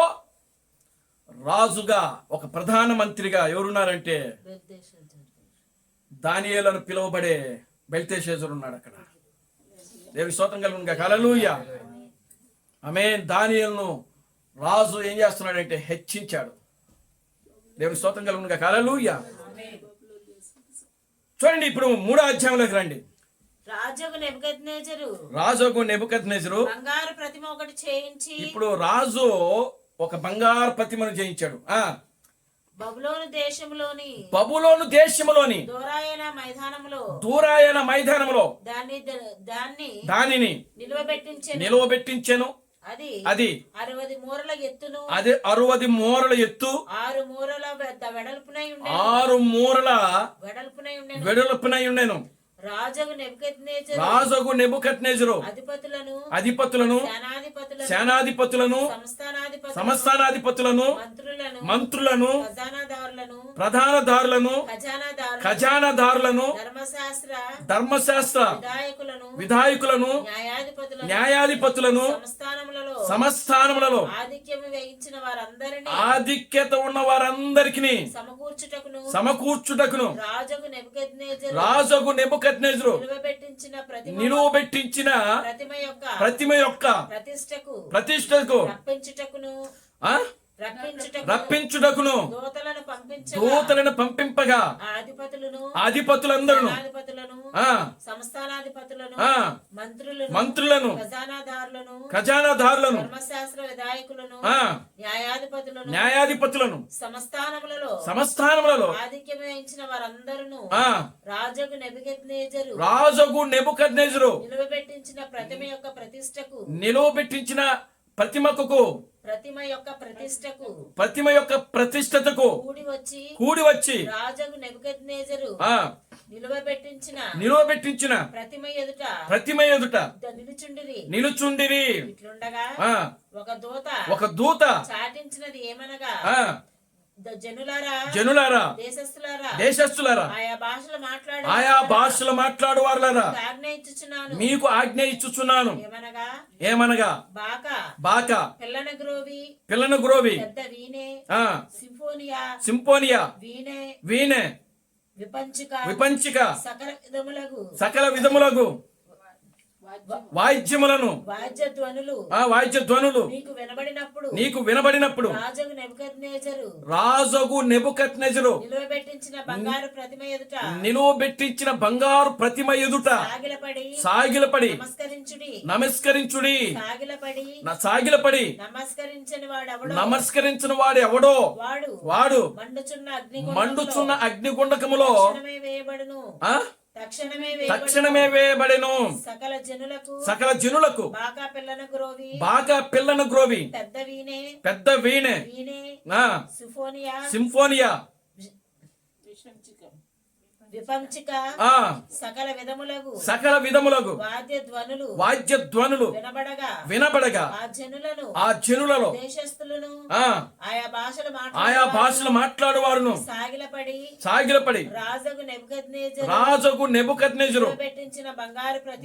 రాజుగా ఒక ప్రధానమంత్రిగా ఎవరున్నారంటే దానియేలు అని పిలువబడే బెల్తెషాజరు ఉన్నాడు అక్కడ. దేవుని స్తోత్రం కలుగును గాక. హల్లెలూయా. ఆమేన్. దానియేలును రాజు ఏం చేస్తున్నాడంటే హెచ్చించాడు. దేవుని స్తోత్రం కలుగును గాక. హల్లెలూయా. చూడండి, ఇప్పుడు 3వ అధ్యాయంలోకి రండి. రాజుకు నెబుకద్నెజరు బంగారు ప్రతిమ ఒకటి చేయించి. ఇప్పుడు రాజు ఒక బంగారు ప్రతిమను జయించాడు. బబులోను దేశంలోని బబులోను దేశములోని దూరాయన మైదానములో దానిని నిలువబెట్టించెను. అది 60 మూరల ఎత్తును, అది 60 మూరల ఎత్తు, 6 మూరల వెడల్పునై వెడల్పునై ఉండెను. రాజగు నెబుకద్నెజరు అధిపతులను సేనాధిపతులను సంస్థానాధిపతులను మంత్రులను ప్రధానదారులను ఖజానాదారులను ధర్మశాస్త్ర విధాయకులను న్యాయాధిపతులను సంస్థానములలో ఆధిక్యత ఉన్న వారందరికీ సమకూర్చుటకును రాజగు నెబుకద్నెజరు నిలువబెట్టించిన ప్రతిమ యొక్క ప్రతిష్టకు రప్పించుటకును దూతలను పంపింపగా అధిపతులందరూ మంత్రులను ఖజానాదారులను న్యాయాధిపతులను సంస్థానములలో రాజగు నెబుకద్నెజరు నిలువబెట్టించిన ప్రతిమ యొక్క ప్రతిష్టతకు కూడి వచ్చి రాజగు నెబుకద్నెజరు నిలువబెట్టించిన ప్రతిమ ఎదుట నిలుచుండిరి. ఒక దూత చాటించినది ఏమనగా, జనులారా దేశస్థులారా ఆయా భాషలు మాట్లాడు వారులారా మీకు ఆజ్ఞ ఇచ్చుచున్నాను. ఏమనగా బాక పిల్లన గ్రోవి సింఫోనియా వీణే విపంచిక సకల విధములగు వాయిద్యములను వాయిద్య ధ్వనులు నీకు వినబడినప్పుడు రాజగు నెబుకద్నెజరు నిలువబెట్టించిన బంగారు ప్రతిమ ఎదుట సాగిలపడి నమస్కరించుడి. నమస్కరించిన వాడు ఎవడో వాడు మండుచున్న అగ్నిగుండకములో తక్షణమే వేయబడెను. సకల జనులకు బాకా పిల్లను గ్రోవి పెద్ద వీణే సింఫోనియా సకల విధములగు వాద్య ధ్వనులు వినబడగా ఆ జనులలో ఆయా భాషలు మాట్లాడువారును సాగిలపడి రాజగు నెబుకద్నెజరు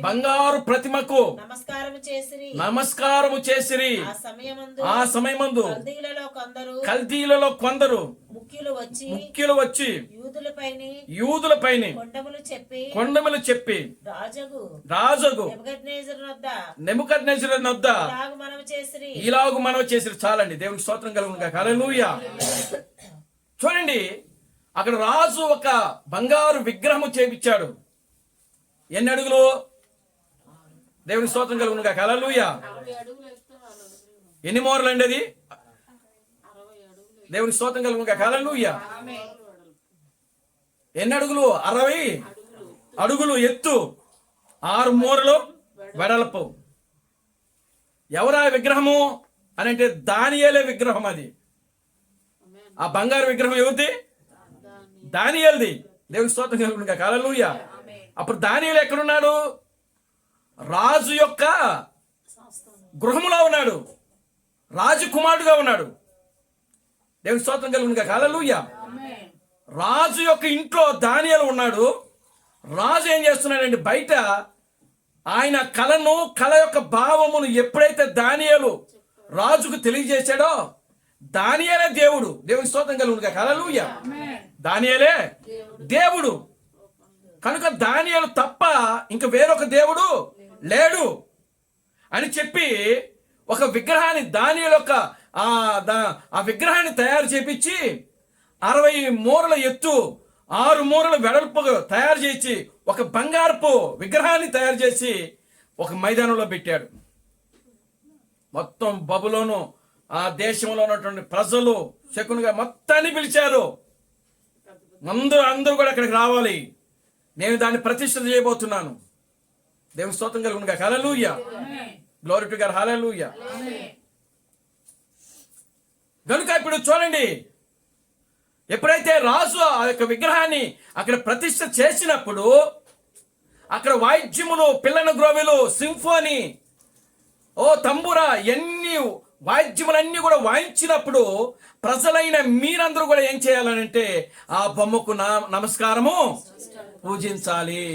బంగారు ప్రతిమకు నమస్కారము చేసిరి. ఆ సమయమందు కల్దీలలో కొందరు ముఖ్యులు వచ్చి యూదులపైన కొండములు చెప్పి రాజగు నెబుకద్నెజరు నొద్ద ఇలాగు మనవి చేసిరి. చాలండి, దేవునికి స్తోత్రం కలుగును గాక. హల్లెలూయా. చూడండి, అక్కడ రాజు ఒక బంగారు విగ్రహము చేపించాడు. ఎన్ని అడుగులు? దేవునికి స్తోత్రం కలుగును గాక. హల్లెలూయా. ఎన్ని మూరలు అండి అది? దేవునికి స్తోత్రం కలుగును గాక. హల్లెలూయా. ఎన్ని అడుగులు? 60 అడుగులు ఎత్తు, 6 మూరలు వెడల్పు. ఎవరా విగ్రహము అని అంటే దానియేలే విగ్రహం. అది ఆ బంగారు విగ్రహం ఎవరిది? దానియేలుది. దేవునికి స్తోత్రం కలుగును గాక. హల్లెలూయా. అప్పుడు దానియేలు ఎక్కడున్నాడు? రాజు యొక్క గృహములో ఉన్నాడు, రాజకుమారుడుగా ఉన్నాడు. దేవునికి స్తోత్రం కలుగును గాక. హల్లెలూయా. రాజు యొక్క ఇంట్లో దానియేలు ఉన్నాడు. రాజు ఏం చేస్తున్నాడండి? బయట ఆయన కళ యొక్క భావమును ఎప్పుడైతే దానియేలు రాజుకు తెలియజేశాడో, దానియేలే దేవుడు. దేవునికి స్తోత్రం కలుగును గాక. హల్లెలూయా. దానియేలే దేవుడు కనుక దానియేలు తప్ప ఇంక వేరొక దేవుడు లేడు అని చెప్పి ఒక విగ్రహాన్ని దానియేలు యొక్క ఆ విగ్రహాన్ని తయారు చేపించి 60 మూరల ఎత్తు 6 మూరల వెడల్పు తయారు చేసి ఒక బంగారపు విగ్రహాన్ని తయారు చేసి ఒక మైదానంలో పెట్టాడు. మొత్తం బబులోను ఆ దేశంలో ఉన్నటువంటి ప్రజలు శకునుగా మొత్తాన్ని పిలిచారు. అందరూ కూడా అక్కడికి రావాలి, నేను దాన్ని ప్రతిష్ఠ చేయబోతున్నాను. దేవుని స్తోత్రం కలుగునుగా. హల్లెలూయా, గ్లోరీ టు గాడ్, హల్లెలూయా. కనుక ఇప్పుడు చూడండి, ఎప్పుడైతే రాజు ఆ యొక్క విగ్రహాన్ని అక్కడ ప్రతిష్ఠ చేసినప్పుడు అక్కడ వాయిద్యములు, పిల్లన గ్రోవెలు, సింఫోనీ, తంబుర, ఎన్ని వాయిద్యములన్నీ కూడా వాయించినప్పుడు ప్రజలైన మీరందరూ కూడా ఏం చేయాలనంటే ఆ బొమ్మకు నమస్కారము పూజించాలి.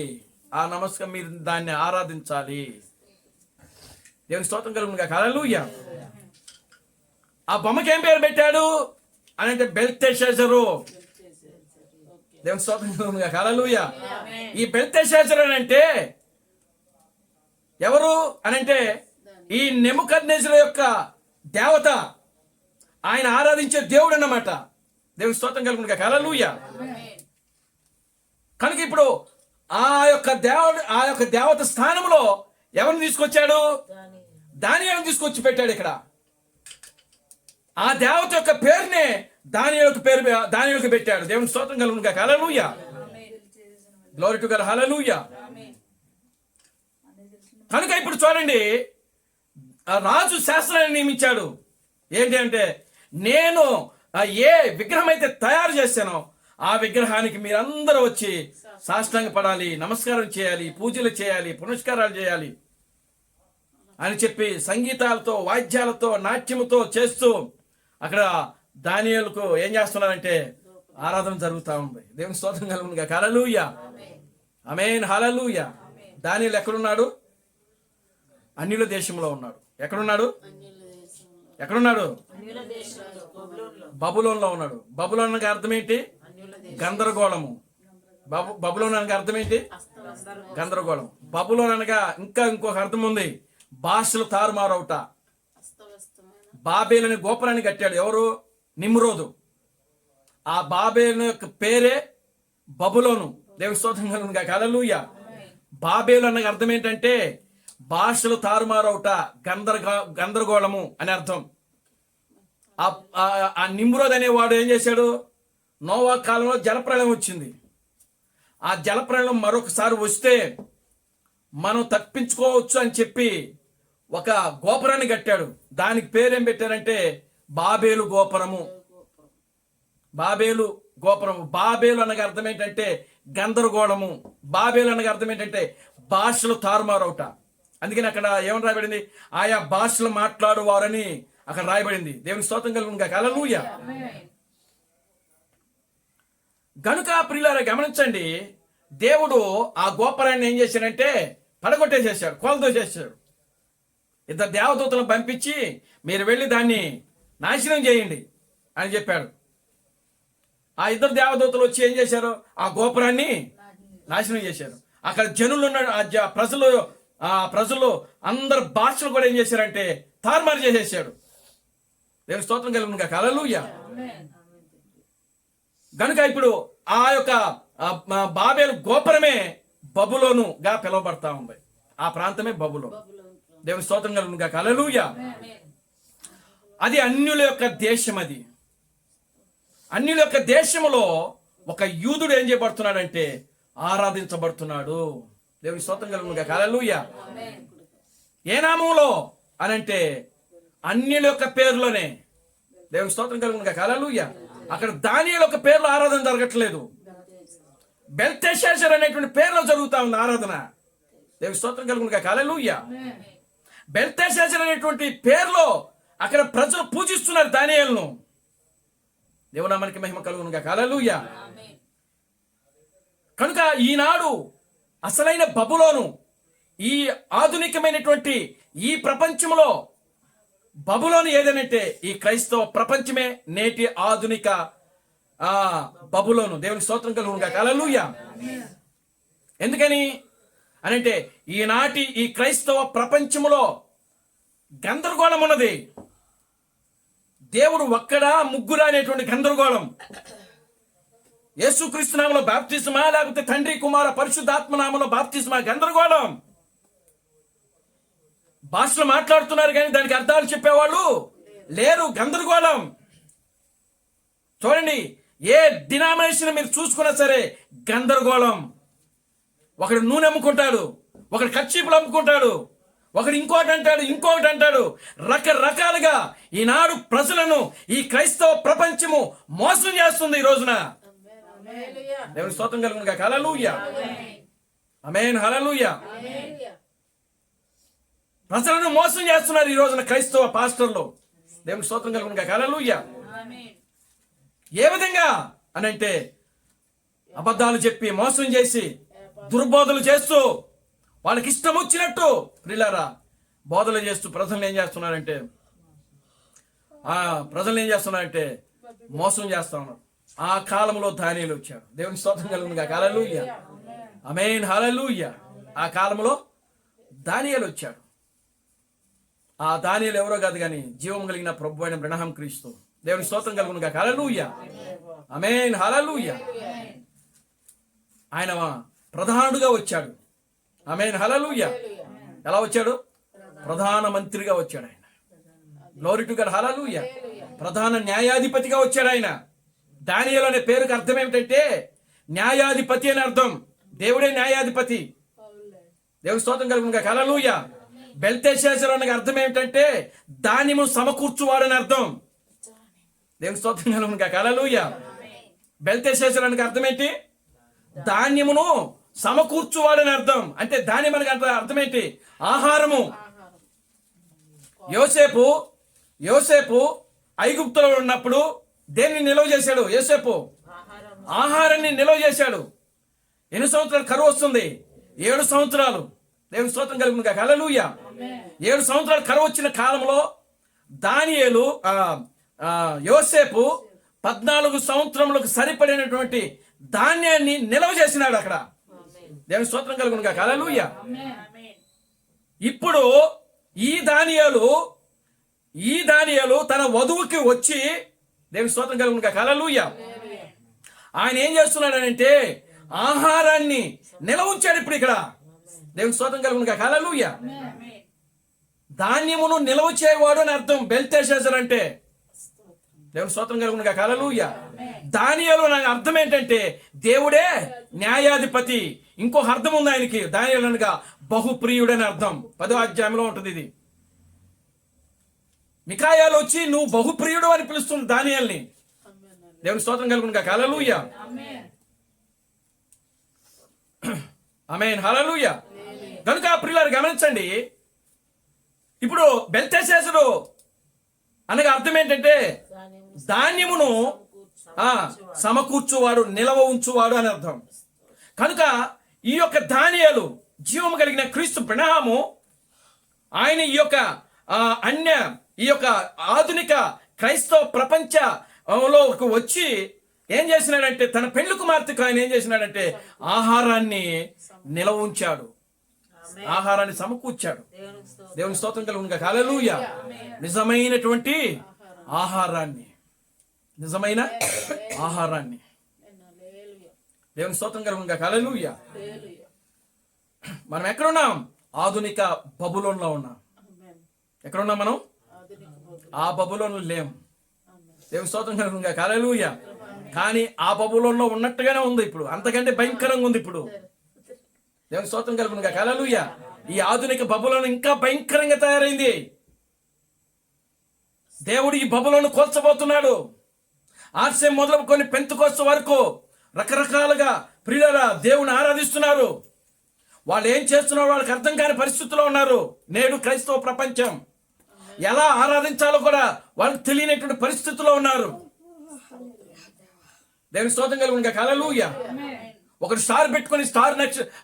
ఆ నమస్కారం మీరు దాన్ని ఆరాధించాలి. దేవుని స్తోత్రం కలుగునుగా. హల్లెలూయా. ఆ బొమ్మకి ఏం పేరు పెట్టాడు అని అంటే బెల్తెషాజరు. దేవుని స్తోత్రం కలుగునుగా. హల్లెలూయా. ఈ బెల్తెషాజరు అని అంటే ఎవరు అనంటే ఈ నెబుకద్నెజరు యొక్క దేవత, ఆయన ఆరాధించే దేవుడు అన్నమాట. దేవుని స్తోత్రం కలుగునుగా. హల్లెలూయా. కనుక ఇప్పుడు ఆ యొక్క దేవత స్థానంలో ఎవరిని తీసుకొచ్చాడు? దానియేలును తీసుకొచ్చి పెట్టాడు ఇక్కడ. ఆ దేవత యొక్క పేరునే దానియేలుకు పెట్టాడు. దేవుని స్తోత్రం కలుగునుగా. హల్లెలూయా, గ్లోరీ టు గాడ్, హల్లెలూయా. కనుక ఇప్పుడు చూడండి, రాజు శాస్త్రాన్ని నియమించాడు. ఏంటి అంటే, నేను ఏ విగ్రహం అయితే తయారు చేశానో ఆ విగ్రహానికి మీరందరూ వచ్చి సాష్టాంగ పడాలి, నమస్కారం చేయాలి, పూజలు చేయాలి, పునస్కారాలు చేయాలి అని చెప్పి సంగీతాలతో, వాయిద్యాలతో, నాట్యముతో చేస్తూ అక్కడ దానియేలుకు ఏం చేస్తున్నారంటే ఆరాధన జరుగుతూ ఉంది. దేవుని స్తోత్రం కలుగునుగా. హల్లెలూయా, ఆమేన్, హల్లెలూయా. దానియేలు ఎక్కడున్నాడు? అన్యుల దేశంలో ఉన్నాడు. ఎక్కడున్నాడు? బబులోన్లో ఉన్నాడు. బబులోన్ అనగా అర్థం ఏంటి? గందరగోళము. బబులోన్ అనగా అర్థం ఏంటి? గందరగోళం. బబులోన్ అనగా ఇంకొక అర్థం ఉంది, భాషలు తారుమారవుట. బాబేలుని గోపురాన్ని కట్టాడు ఎవరు? నిమ్రోదు. ఆ బాబేలు యొక్క పేరే బబులోను. దేవుని స్తోత్రం కలుగునుగా. హల్లెలూయా. బాబేలు అనగా అర్థం ఏంటంటే భాషలు తారుమారవుట, గందరగోళము అని అర్థం. ఆ నిమ్రోద్ అనేవాడు ఏం చేశాడు? నోవా కాలంలో జలప్రళయం వచ్చింది. ఆ జలప్రళయం మరొకసారి వస్తే మనం తప్పించుకోవచ్చు అని చెప్పి ఒక గోపురాన్ని కట్టాడు. దానికి పేరేం పెట్టారంటే బాబేలు గోపురము. బాబేలు గోపురము. బాబేలు అనగా అర్థం ఏంటంటే గందరగోళము. బాబేలు అనగా అర్థం ఏంటంటే భాషలు తారుమారవుట. అందుకని అక్కడ ఏమని రాయబడింది? ఆయా భాషలు మాట్లాడువారని అక్కడ రాయబడింది. దేవుని స్తోత్రం కలుగునుగా. హల్లెలూయా. గనుక ప్రియులారా గమనించండి, దేవుడు ఆ గోపురాన్ని ఏం చేశాడంటే పడగొట్టేసేసాడు, కోలతో చేశాడు. ఇద్దరు దేవదూతలను పంపించి మీరు వెళ్ళి దాన్ని నాశనం చేయండి అని చెప్పాడు. ఆ ఇద్దరు దేవదూతలు వచ్చి ఏం చేశారు? ఆ గోపురాన్ని నాశనం చేశారు. అక్కడ జనులు ఉన్నాడు, ఆ ప్రజలు అందరు భాషలు కూడా ఏం చేశారంటే తారుమారు చేసేసాడు. దేవుని స్తోత్రం కలుగునుగా. హల్లెలూయా. గనుక ఇప్పుడు ఆ యొక్క బాబేలు గోపురమే బబులోనుగా పిలువబడతా ఉంది. ఆ ప్రాంతమే బబులోను. దేవుని స్తోత్రం కలుగునుగా. హల్లెలూయా. అది అన్యుల యొక్క దేశం. అది అన్యుల యొక్క దేశంలో ఒక యూదుడు ఏం చేయబడుతున్నాడంటే ఆరాధించబడుతున్నాడు. దేవుని స్తోత్రం కలుగునుగా. హల్లెలూయా. ఏ నామంలో అనంటే అన్యుల యొక్క పేరులోనే. దేవుని స్తోత్రం కలుగునుగా. హల్లెలూయా. అక్కడ దానియేలు యొక్క పేరులో ఆరాధన జరగట్లేదు, బెల్తెషాజర్ అనేటువంటి పేరులో జరుగుతా ఉంది ఆరాధన. దేవుని స్తోత్రం కలుగునుగా. హల్లెలూయా. బెల్తెషాజర్ అనేటువంటి పేరులో అక్కడ ప్రజలు పూజిస్తున్నారు దానియేలును. దేవుని నామానికి మహిమ కలుగునుగా. హల్లెలూయా. కనుక ఈనాడు అసలైన బబులోను, ఈ ఆధునికమైనటువంటి ఈ ప్రపంచంలో బబులోను ఏదనంటే ఈ క్రైస్తవ ప్రపంచమే నేటి ఆధునిక బబులోను. దేవుని స్తోత్రం కలుగునుగా. హల్లెలూయా. ఎందుకని అనంటే ఈనాటి ఈ క్రైస్తవ ప్రపంచంలో గందరగోళం ఉన్నది. దేవుడు ఒక్కడా ముగ్గురా అనేటువంటి గందరగోళం. యేసుక్రీస్తు నామములో బాప్తిస్మా, లేకపోతే తండ్రి కుమార పరిశుద్ధాత్మ నామములో బాప్తిస్మా, గందరగోళం. భాషలు మాట్లాడుతున్నారు కానీ దానికి అర్థాలు చెప్పేవాళ్ళు లేరు, గందరగోళం. చూడండి, ఏ డినామినేషన్ మీరు చూసుకున్నా సరే గందరగోళం. ఒకడు నూనె అమ్ముకుంటాడు, ఒకడు కర్చీపులు అమ్ముకుంటాడు, ఒకడు ఇంకోటి అంటాడు. రకరకాలుగా ఈనాడు ప్రజలను ఈ క్రైస్తవ ప్రపంచము మోసం చేస్తుంది ఈ రోజున. దేవుని స్తోత్రం కలుగును గాక. హల్లెలూయా, ఆమేన్, హల్లెలూయా. ప్రజలను మోసం చేస్తున్నారు ఈ రోజున క్రైస్తవ పాస్టర్లు. దేవుని స్తోత్రం కలుగును గాక. హల్లెలూయా. ఏ విధంగా అనంటే అబద్ధాలు చెప్పి మోసం చేసి దుర్బోధలు చేస్తూ వాళ్ళకి ఇష్టం వచ్చినట్టు ప్రియులారా బోధలు చేస్తూ ప్రజలను ఏం చేస్తున్నారంటే మోసం చేస్తా ఉన్నారు. ఆ కాలంలో దానియేలు వచ్చాడు. దేవుని స్తోత్రం కలుగును గాక. హల్లెలూయా, ఆమేన్, హల్లెలూయా. ఆ కాలంలో దానియేలు వచ్చాడు. ఆ దానియేలు ఎవరో కాదు కానీ జీవం కలిగిన ప్రభు అయిన బ్రహ్మ క్రీస్తు. దేవుని స్తోత్రం కలుగును గాక. హల్లెలూయా, ఆమేన్, హల్లెలూయా. ఆయన ప్రధానుడుగా వచ్చాడు. ఆమేన్, హల్లెలూయా. ఎలా వచ్చాడు? ప్రధాన మంత్రిగా వచ్చాడు ఆయన. గ్లోరీ టు గాడ్, హల్లెలూయా. ప్రధాన న్యాయాధిపతిగా వచ్చాడు ఆయన. దానియేలు అనే పేరుకి అర్థం ఏమిటంటే న్యాయాధిపతి అని అర్థం. దేవుడే న్యాయాధిపతి. దేవుని స్తోత్రం కలుగును గాక. హల్లెలూయా. బెల్తెషాజరు అనే అర్థం ఏమిటంటే ధాన్యము సమకూర్చువాడని అర్థం. దేవుని స్తోత్రం కలుగును గాక. హల్లెలూయా. బెల్తెషాజరు అనే అర్థం ఏంటి? ధాన్యమును సమకూర్చువాడని అర్థం. అంటే ధాన్యం అనగా అర్థం ఏంటి? ఆహారము. యోసేపు ఐగుప్తులో ఉన్నప్పుడు దేన్ని నిల్వ చేశాడు? యోసేపు ఆహారాన్ని నిల్వ చేశాడు. ఎన్ని సంవత్సరాలు కరువు వస్తుంది? 7 సంవత్సరాలు. దేవుని స్తోత్రం కలుగును గాక. హల్లెలూయా. 7 సంవత్సరాలు కరువు వచ్చిన కాలంలో దానియేలు యోసేపు 14 సంవత్సరములకు సరిపడినటువంటి ధాన్యాన్ని నిల్వ చేసినాడు అక్కడ. దేవుని స్తోత్రం కలుగును గాక. హల్లెలూయా. ఇప్పుడు ఈ దానియేలు తన వధువుకి వచ్చి, దేవుని స్తోత్రం కలుగును గాక. హల్లెలూయా, ఆయన ఏం చేస్తున్నాడంటే ఆహారాన్ని నిల్వ ఉంచాడు. ఇప్పుడు ఇక్కడ దేవుని స్తోత్రం కలుగును గాక. హల్లెలూయా. ధాన్యమును నిల్వ చేయవాడు అని అర్థం బెల్తెషాజర్ అంటే. దేవుని స్తోత్రం కలుగును గాక. హల్లెలూయా. దానియేలు అనే అర్థం ఏంటంటే దేవుడే న్యాయాధిపతి. ఇంకొక అర్థం ఉంది ఆయనకి. దానియేలు అనగా బహుప్రియుడని అర్థం. 10వ అధ్యాయంలో ఉంటుంది ఇది. మికాయాలు వచ్చి నువ్వు బహుప్రియుడు అని పిలుస్తుంది దానియేలుని. దేవుని స్తోత్రం కలుగును గాక. హల్లెలూయా, ఆమేన్, హల్లెలూయా. కనుక ప్రియులారు గమనించండి, ఇప్పుడు బెల్తెషాజరు అనగా అర్థం ఏంటంటే ధాన్యమును సమకూర్చువాడు, నిలవ ఉంచువాడు అని అర్థం. కనుక ఈ యొక్క దానియేలు జీవము కలిగిన క్రీస్తు బ్రహ్మము ఆయన ఈ యొక్క ఆధునిక క్రైస్తవ ప్రపంచంలోకి వచ్చి ఏం చేసినాడంటే తన పెళ్లి కుమార్తెకు ఆయన ఏం చేసినాడంటే ఆహారాన్ని నిలవ ఉంచాడు, ఆహారాన్ని సమకూర్చాడు. దేవుని స్తోత్రం కలుగును గాక. హల్లెలూయా. నిజమైనటువంటి ఆహారాన్ని, నిజమైన ఆహారాన్ని. దేవుని స్తోత్రం కలుగును గాక. హల్లెలూయా. మనం ఎక్కడున్నాం? ఆధునిక బబులోన్లో ఉన్నాం. ఎక్కడున్నాం మనం? ఆ బబులోన్లో లేం. దేవుని స్తోత్రం కలుగును గాక. హల్లెలూయా. కానీ ఆ బబులోన్లో ఉన్నట్టుగానే ఉంది ఇప్పుడు, అంతకంటే భయంకరంగా ఉంది ఇప్పుడు. దేవుని స్తోత్రం కలుగును గాక. హల్లెలూయా. ఈ ఆధునిక బబులోను ఇంకా భయంకరంగా తయారైంది. దేవుడు ఈ బబులోను కోల్చబోతున్నాడు. ఆర్సెం మొదలుకొని పెంతెకోస్తు వరకు రకరకాలుగా ప్రియులారా దేవుని ఆరాధిస్తున్నారు. వాళ్ళు ఏం చేస్తున్నారో వాళ్ళకి అర్థం కాని పరిస్థితుల్లో ఉన్నారు. నేడు క్రైస్తవ ప్రపంచం ఎలా ఆరాధించాలో కూడా వాళ్ళకి తెలియనటువంటి పరిస్థితుల్లో ఉన్నారు. దేవుని స్తోత్రం కలుగును గాక. హల్లెలూయా. ఒకడు స్టార్ పెట్టుకొని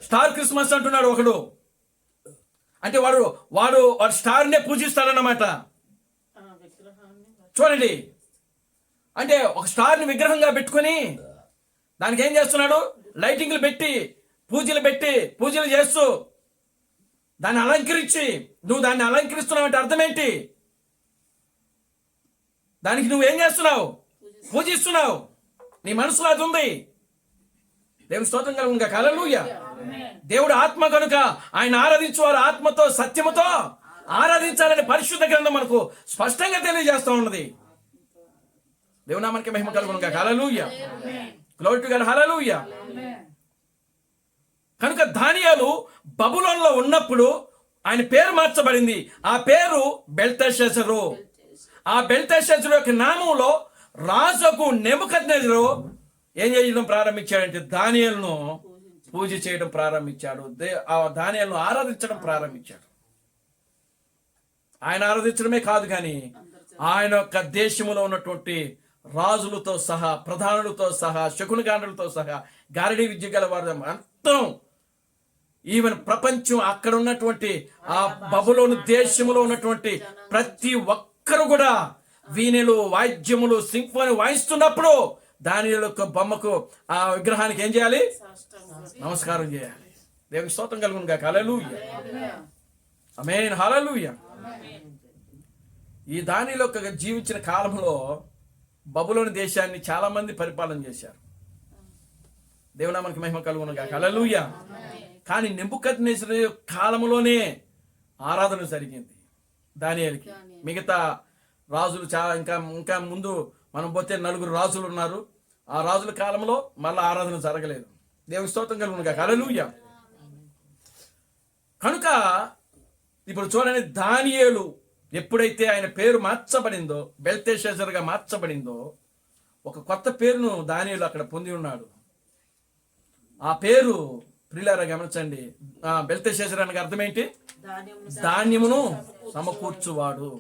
స్టార్ క్రిస్మస్ అంటున్నాడు ఒకడు. అంటే వాడు స్టార్నే పూజిస్తాడన్నమాట. చూడండి, అంటే ఒక స్టార్ని విగ్రహంగా పెట్టుకొని దానికి ఏం చేస్తున్నాడు? లైటింగ్లు పెట్టి పూజలు చేస్తూ దాన్ని అలంకరించి, నువ్వు దాన్ని అలంకరిస్తున్నావు అంటే అర్థం ఏంటి? దానికి నువ్వేం చేస్తున్నావు? పూజిస్తున్నావు. నీ మనసులో అది ఉంది. దేవుని స్తోత్రం కలుగును గాక. హల్లెలూయా. దేవుడు ఆత్మ కనుక ఆయన ఆరాధించువారు ఆత్మతో సత్యముతో ఆరాధించాలని పరిశుద్ధ గ్రంథం మనకు స్పష్టంగా తెలియజేస్తూ ఉన్నది. దేవునామానికి మహిమ కలుగును గాక. హల్లెలూయా, గ్లోరీ టు గాడ్, హల్లెలూయా. కనుక దానియేలు బబులోనులో ఉన్నప్పుడు ఆయన పేరు మార్చబడింది. ఆ పేరు బెల్తెషాజరు. ఆ బెల్తెషాజరు యొక్క నామంలో రాజుకు నెబుకద్నెజరు ఏం చేయడం ప్రారంభించాడంటే దానియేలును పూజ చేయడం ప్రారంభించాడు. ఆ దానియేలును ఆరాధించడం ప్రారంభించాడు. ఆయన ఆరాధించడమే కాదు కానీ ఆయన యొక్క దేశంలో ఉన్నటువంటి రాజులతో సహా, ప్రధానులతో సహా, శకునగాండ్రులతో సహా, గారడీ విద్య గల వారు మొత్తం, ఈవెన్ ప్రపంచం అక్కడ ఉన్నటువంటి ఆ బబులోను దేశంలో ఉన్నటువంటి ప్రతి ఒక్కరు కూడా వీణెలు, వాయిద్యములు, సింఫోని వాయిస్తున్నప్పుడు దానియేలు యొక్క బొమ్మకు, ఆ విగ్రహానికి ఏం చేయాలి? నమస్కారం చేయాలి. దేవునికి స్తోత్రం కలుగును గాక. హల్లెలూయా, ఆమేన్, హల్లెలూయా. ఈ దానియేలు యొక్క జీవించిన కాలంలో బబులోను దేశాన్ని చాలా మంది పరిపాలన చేశారు. దేవునామానికి మహిమ కలుగును గాక. హల్లెలూయా. కానీ నెబుకద్నెజరు కాలంలోనే ఆరాధన జరిగింది దానియేలుకి. మిగతా రాజులు చాలా ఇంకా ముందు మనం పోతే 4 రాజులు ఉన్నారు. ఆ రాజుల కాలంలో మళ్ళీ ఆరాధన జరగలేదు. దేవుని స్తోత్రం కలుగును గాక. హల్లెలూయా. కనుక ఇప్పుడు చూడండి, దానియేలు ఎప్పుడైతే ఆయన పేరు మార్చబడిందో, బెల్తెషాజరుగా మార్చబడిందో, ఒక కొత్త పేరును దానియేలు అక్కడ పొంది ఉన్నాడు. ఆ పేరు ప్రియులారా గమనించండి, బెల్తెషాజరు అనగా అర్థం ఏంటి? ధాన్యమును సమకూర్చువాడు.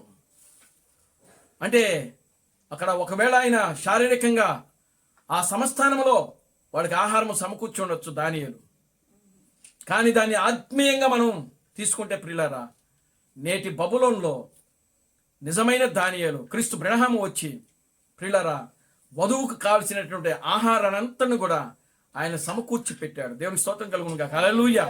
అంటే అక్కడ ఒకవేళ ఆయన శారీరకంగా ఆ సంస్థానంలో వాడికి ఆహారం సమకూర్చి ఉండొచ్చు దానియేలు, కానీ దాన్ని ఆత్మీయంగా మనం తీసుకుంటే ప్రియులారా, నేటి బబులోన్లో నిజమైన దానియేలు క్రీస్తు బ్రహ్మ వచ్చి ప్రియులారా వధువుకు కావలసినటువంటి ఆహారాన్నంతను కూడా ఆయన సమకూర్చి పెట్టాడు. దేవుని స్తోత్రం కలుగును గాక. హల్లెలూయా.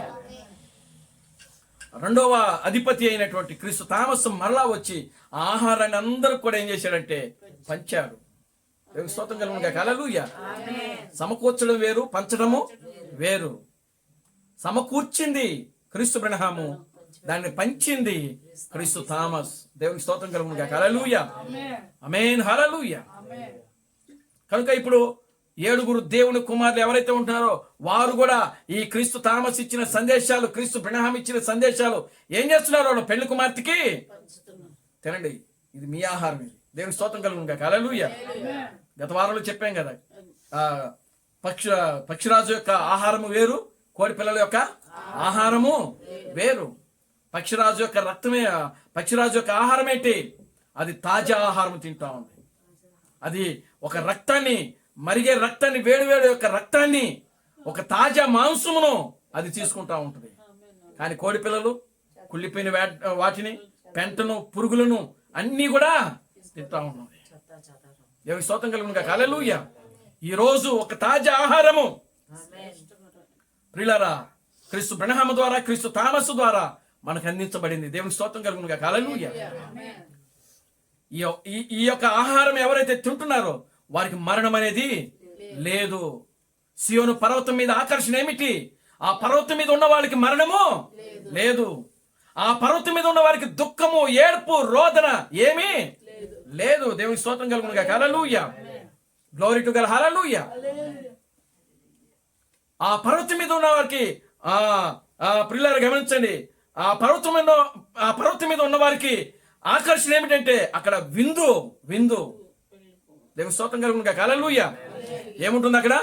రెండవ అధిపతి అయినటువంటి క్రీస్తు థామస్ మరలా వచ్చి ఆ ఆహారాన్ని అందరూ కూడా ఏం చేశాడంటే పంచాడు. దేవుని స్తోత్రం కలుగును గాక. హల్లెలూయా. సమకూర్చడం వేరు, పంచడము వేరు. సమకూర్చింది క్రీస్తు బ్రహ్మ, దాన్ని పంచింది క్రీస్తు థామస్. దేవుని స్తోత్రం కలుగును గాక. హల్లెలూయా, ఆమేన్, హల్లెలూయా. కనుక ఇప్పుడు 7 దేవుని కుమారులు ఎవరైతే ఉంటున్నారో వారు కూడా ఈ క్రీస్తు థామస్ ఇచ్చిన సందేశాలు, క్రీస్తు బ్రహ్మ ఇచ్చిన సందేశాలు ఏం చేస్తున్నారు? పెళ్లి కుమార్తెకి తినండి, ఇది మీ ఆహారం. ఇది దేవుని స్తోత్రం కలుగును గాక. హల్లెలూయా. గత వారంలో చెప్పాం కదా, పక్షిరాజు యొక్క ఆహారము వేరు, కోడి పిల్లల యొక్క ఆహారము వేరు. పక్షిరాజు యొక్క రక్తమే, పక్షిరాజు యొక్క ఆహారం ఏంటి? అది తాజా ఆహారం తింటా ఉంది. అది ఒక రక్తాన్ని, మరిగే రక్తాన్ని, వేడివేడి యొక్క రక్తాన్ని, ఒక తాజా మాంసమును అది తీసుకుంటా ఉంటుంది. కానీ కోడి పిల్లలు కుళ్ళిపోయిన వాటిని, పెంటను, పురుగులను అన్నీ కూడా తింటా ఉన్నది. దేవుని స్తోత్రం కలుగును గాక. హల్లెలూయా. ఈ రోజు ఒక తాజా ఆహారము ప్రియులారా క్రీస్తు బ్రహ్మ ద్వారా, క్రీస్తు థామస్ ద్వారా మనకు అందించబడింది. దేవుని స్తోత్రం కలుగును గాక. హల్లెలూయా. ఈ యొక్క ఆహారం ఎవరైతే తింటున్నారో వారికి మరణం అనేది లేదు. సియోను పర్వతం మీద ఆకర్షణ ఏమిటి? ఆ పర్వతం మీద ఉన్న వాళ్ళకి మరణము లేదు. ఆ పర్వతం మీద ఉన్న వారికి దుఃఖము, ఏడ్పు, రోదన ఏమీ లేదు. దేవుని స్తోత్రం కలుగును గాక. హల్లెలూయా, గ్లోరీ టు గాడ్, హల్లెలూయా. ఆ పర్వతం మీద ఉన్న వారికి ప్రియులారా గమనించండి, ఆ పర్వతం మీద ఉన్న వారికి ఆకర్షణ ఏమిటంటే అక్కడ విందు. దేవుని స్తోత్రం కలుగును గాక. హల్లెలూయా. ఏముంటుంది అక్కడ?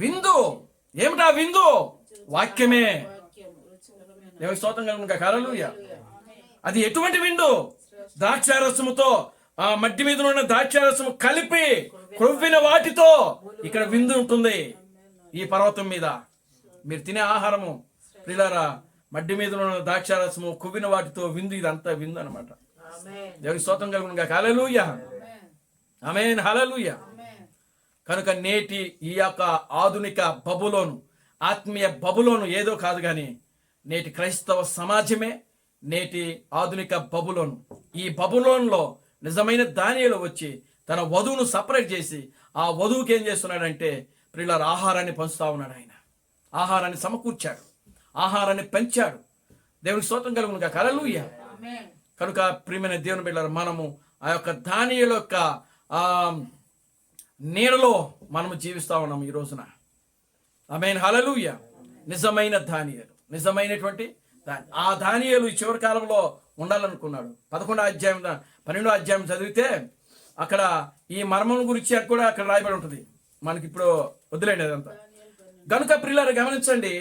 విందు. ఏమిటా విందు? వాక్యమే. దేవుని స్తోత్రం కలుగును గాక. హల్లెలూయా. అది ఎటువంటి విందు? ద్రాక్షారసముతో, ఆ మట్టి మీద ఉన్న ద్రాక్షారసము కలిపి క్రొవ్విన వాటితో ఇక్కడ విందు ఉంటుంది. ఈ పర్వతం మీద మీరు తినే ఆహారము ప్రియులారా మడ్డి మీద ఉన్న ద్రాక్షారసము, కొవ్విన వాటితో విందు. ఇదంతా విందు అనమాట. దేవుని స్తోత్రం కలుగును గాక. హల్లెలూయా, ఆమేన్, హల్లెలూయా. కనుక నేటి ఈ యొక్క ఆధునిక బబులోను, ఆత్మీయ బబులోను ఏదో కాదు కానీ నేటి క్రైస్తవ సమాజమే నేటి ఆధునిక బబులోను. ఈ బబులోన్లో నిజమైన దానియేలు వచ్చి తన వధువును సపరేట్ చేసి ఆ వధువుకి ఏం చేస్తున్నాడంటే ప్రియులార ఆహారాన్ని పంచుతా ఉన్నాడు. ఆయన ఆహారాన్ని సమకూర్చాడు, ఆహారాన్ని పెంచాడు. దేవునికి స్తోత్రం కలుగును గాక. హల్లెలూయా. కనుక ప్రియమైన దేవుని బిడ్డలారా, మనము ఆ యొక్క దానియేలు యొక్క ఆ నీడలో మనము జీవిస్తా ఉన్నాం ఈ రోజున. ఆమేన్, హల్లెలూయా. నిజమైన దానియేలు, నిజమైనటువంటి ఆ దానియేలు ఈ చివరి కాలంలో ఉండాలనుకున్నాడు. 11వ అధ్యాయం 12వ అధ్యాయం చదివితే అక్కడ ఈ మర్మం గురించి కూడా అక్కడ రాయబడి ఉంటుంది. మనకి ఇప్పుడు వదిలేండి అదంతా. గనుక ప్రియులారా గమనించండి,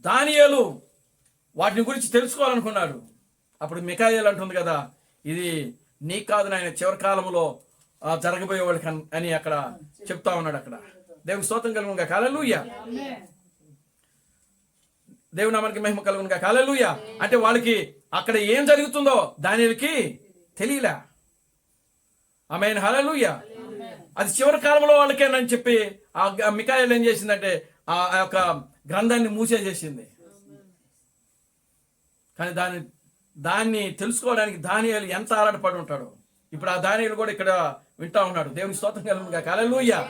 దానియేలు వాటిని గురించి తెలుసుకోవాలనుకున్నాడు. అప్పుడు మికాయేలు అంటుంది కదా, ఇది నీ కాదు నాయన, చివరి కాలంలో జరగబోయే వాళ్ళకి అని అక్కడ చెప్తా ఉన్నాడు. అక్కడ దేవుని స్తోత్రం కలుగునుగా, హల్లెలూయా. దేవుని నామానికి మహిమ కలుగునుగా, హల్లెలూయా. అంటే వాళ్ళకి అక్కడ ఏం జరుగుతుందో దానియేలుకి తెలియలే. ఆమేన్, హల్లెలూయా. అది చివరి కాలంలో వాళ్ళకేనని చెప్పి ఆ మికాయేలు ఏం చేసిందంటే ఆ యొక్క గ్రంథాన్ని మూసేసేసింది. కానీ దాన్ని తెలుసుకోవడానికి దానియేలు ఎంత ఆరాటపడి ఉంటాడు. ఇప్పుడు ఆ దానియేలు కూడా ఇక్కడ వింటా ఉన్నాడు. దేవుని స్తోత్రం కలుగునుగా, హల్లెలూయా.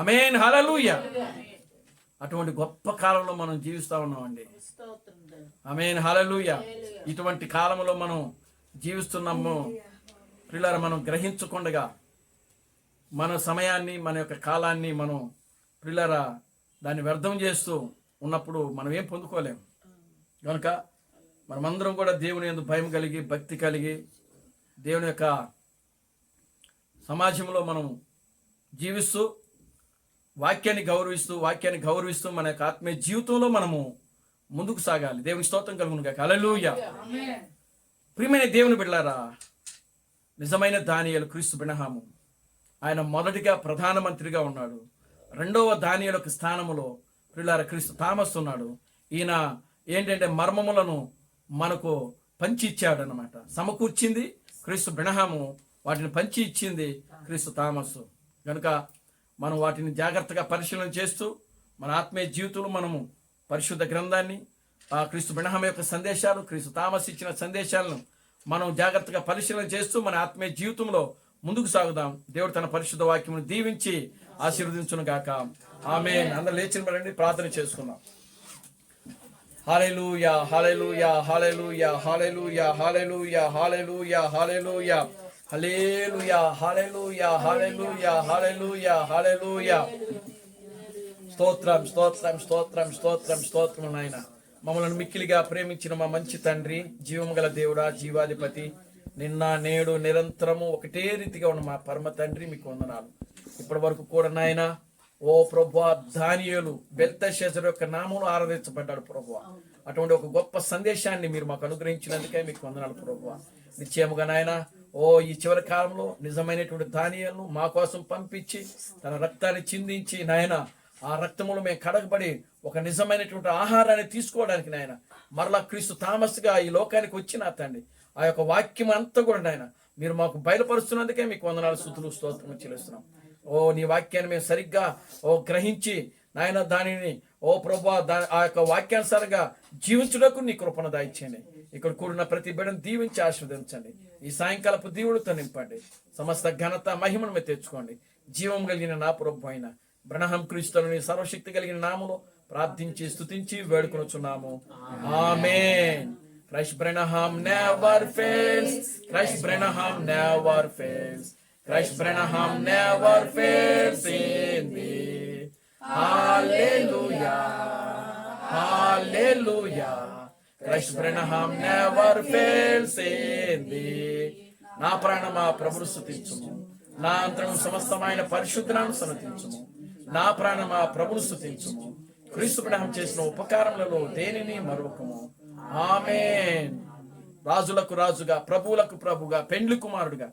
ఆమేన్, హల్లెలూయా. అటువంటి గొప్ప కాలంలో మనం జీవిస్తా ఉన్నామండి. ఆమేన్, హల్లెలూయా. ఇటువంటి కాలంలో మనం జీవిస్తున్నాము ప్రియులారా. మనం గ్రహించకుండా మన సమయాన్ని, మన యొక్క కాలాన్ని మనం ప్రియులారా దాన్ని వ్యర్థం చేస్తూ ఉన్నప్పుడు మనం ఏం పొందుకోలేము. కనుక మనమందరం కూడా దేవుని యందు భయం కలిగి, భక్తి కలిగి, దేవుని యొక్క సమాజంలో మనం జీవిస్తూ వాక్యాన్ని గౌరవిస్తూ మన యొక్క ఆత్మీయ జీవితంలో మనము ముందుకు సాగాలి. దేవుని స్తోత్రం కలుగునుగా, హల్లెలూయా. ప్రియమైన దేవుని బిడ్డలారా, నిజమైన దానియేలు క్రీస్తు బినహాము. ఆయన మొదటిగా ప్రధానమంత్రిగా ఉన్నాడు. రెండవ దానియేలు స్థానములో ప్రియులారా క్రీస్తు థామస్ ఉన్నాడు. ఈయన ఏంటంటే మర్మములను మనకు పంచి ఇచ్చాడు అన్నమాట. సమకూర్చింది క్రీస్తు బినహాము, వాటిని పంచి ఇచ్చింది క్రీస్తు థామస్. కనుక మనం వాటిని జాగ్రత్తగా పరిశీలన చేస్తూ మన ఆత్మీయ జీవితంలో మనము పరిశుద్ధ గ్రంథాన్ని, క్రీస్తు బినహాము యొక్క సందేశాలు, క్రీస్తు థామస్ ఇచ్చిన సందేశాలను మనం జాగ్రత్తగా పరిశీలన చేస్తూ మన ఆత్మీయ జీవితంలో ముందుకు సాగుదాం. దేవుడు తన పరిశుద్ధ వాక్యమును దీవించి ఆశీర్వదించును గాక. ఆమేన్. అందరూ లేచిన రండి, ప్రార్థన చేసుకుందాం. హల్లెలూయా, హల్లెలూయా, హల్లెలూయా, హల్లెలూయా, హల్లెలూయా, హల్లెలూయా, హల్లెలూయా, హల్లెలూయా, హల్లెలూయా, హల్లెలూయా, హల్లెలూయా, హల్లెలూయా. స్తోత్రం, స్తోత్రం, స్తోత్రం, స్తోత్రం, స్తోత్రం నాయన. మమ్మల్ని మిక్కిలిగా ప్రేమించిన మా మంచి తండ్రి, జీవము గల దేవుడా, జీవాధిపతి, నిన్న నేడు నిరంతరము ఒకటే రీతిగా ఉన్న మా పరమ తండ్రి, మీకు వందనాలు. ఇప్పటి వరకు కూడా నాయన, ఓ ప్రభువా, దానియేలు బెల్తెషాజరు యొక్క నామములో ఆరాధించబడ్డాడు ప్రభువా. అటువంటి ఒక గొప్ప సందేశాన్ని మీరు మాకు అనుగ్రహించినందుకే మీకు వందనాలు ప్రభువా. నిశ్చయముగా నాయన, ఈ చివరి కాలంలో నిజమైనటువంటి దానియేలును మా కోసం పంపించి తన రక్తాన్ని చిందించి నాయన, ఆ రక్తములో మేము కడగబడి ఒక నిజమైనటువంటి ఆహారాన్ని తీసుకోవడానికి నాయన మరలా క్రీస్తు థామస్గా ఈ లోకానికి వచ్చిన తండ్రి, ఆ యొక్క వాక్యం అంతా కూడా నాయన మీరు మాకు బయలుపరుస్తున్నందుకే మీకు వందనాలు, స్తుతులు, స్తోత్రం చెల్లిస్తున్నాం. నీ వాక్యాన్ని మేము సరిగ్గా గ్రహించి నాయన దానిని ప్రభువా ఆ యొక్క వాక్యానుసారంగా జీవించుటకు నీ కృపను దయచేయండి. ఇక్కడ కూడిన ప్రతి బిడ్డను దీవించి ఆశీర్వదించండి. ఈ సాయంకాలపు దీవుడితో నింపండి. సమస్త ఘనత మహిమను మీరు తెచ్చుకోండి. జీవం కలిగిన నా ప్రభు అయిన బ్రహ్మ క్రీస్తుని సర్వశక్తి కలిగిన నామములో ప్రార్థించి స్తుతించి వేడుకొనుచున్నాము. ఆమేన్. Christ Branham never fails. Christ Branham never fails. Christ Branham never fails in thee. Hallelujah. Hallelujah. Christ Branham never fails in thee. నా ప్రాణమా ప్రభువు స్తుతించుము, నా అంతరం సమస్తమైన పరిశుద్ధనామమును సన్నతించుము. నా ప్రాణమా ప్రభువు స్తుతించుము, క్రీస్తు బ్రహ్మ చేసిన ఉపకారములలో దేనిని మరొకము. ఆమేన్. రాజులకు రాజుగా, ప్రభువులకు ప్రభుగా, పెండ్లి కుమారుడుగా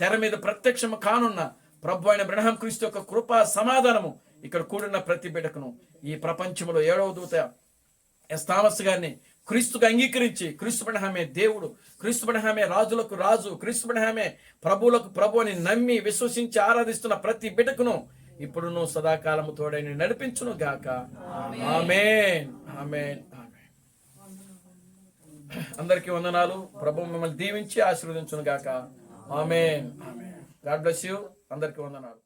తెర మీద ప్రత్యక్షము కానున్న ప్రభు అయిన బ్రహ్మ క్రీస్తు యొక్క కృపా సమాధానము ఇక్కడ కూడిన ప్రతి బిడ్డకును ఈ ప్రపంచంలో 7వ దూత థామస్ గారిని క్రీస్తుగా అంగీకరించి, క్రీస్తు బ్రహ్మే దేవుడు, క్రీస్తు బ్రహ్మే రాజులకు రాజు, క్రీస్తు బ్రహ్మే ప్రభువులకు ప్రభు అని నమ్మి విశ్వసించి ఆరాధిస్తున్న ప్రతి బిడ్డకును ఇప్పుడును సదాకాలము తోడైన నడిపించును గాక. ఆమేన్. ఆమేన్. అందరికీ వందనాలు. ప్రభు మిమ్మల్ని దీవించి ఆశీర్వదించును గాక. Amen. Amen. God bless you. అందరికీ వందనాలు.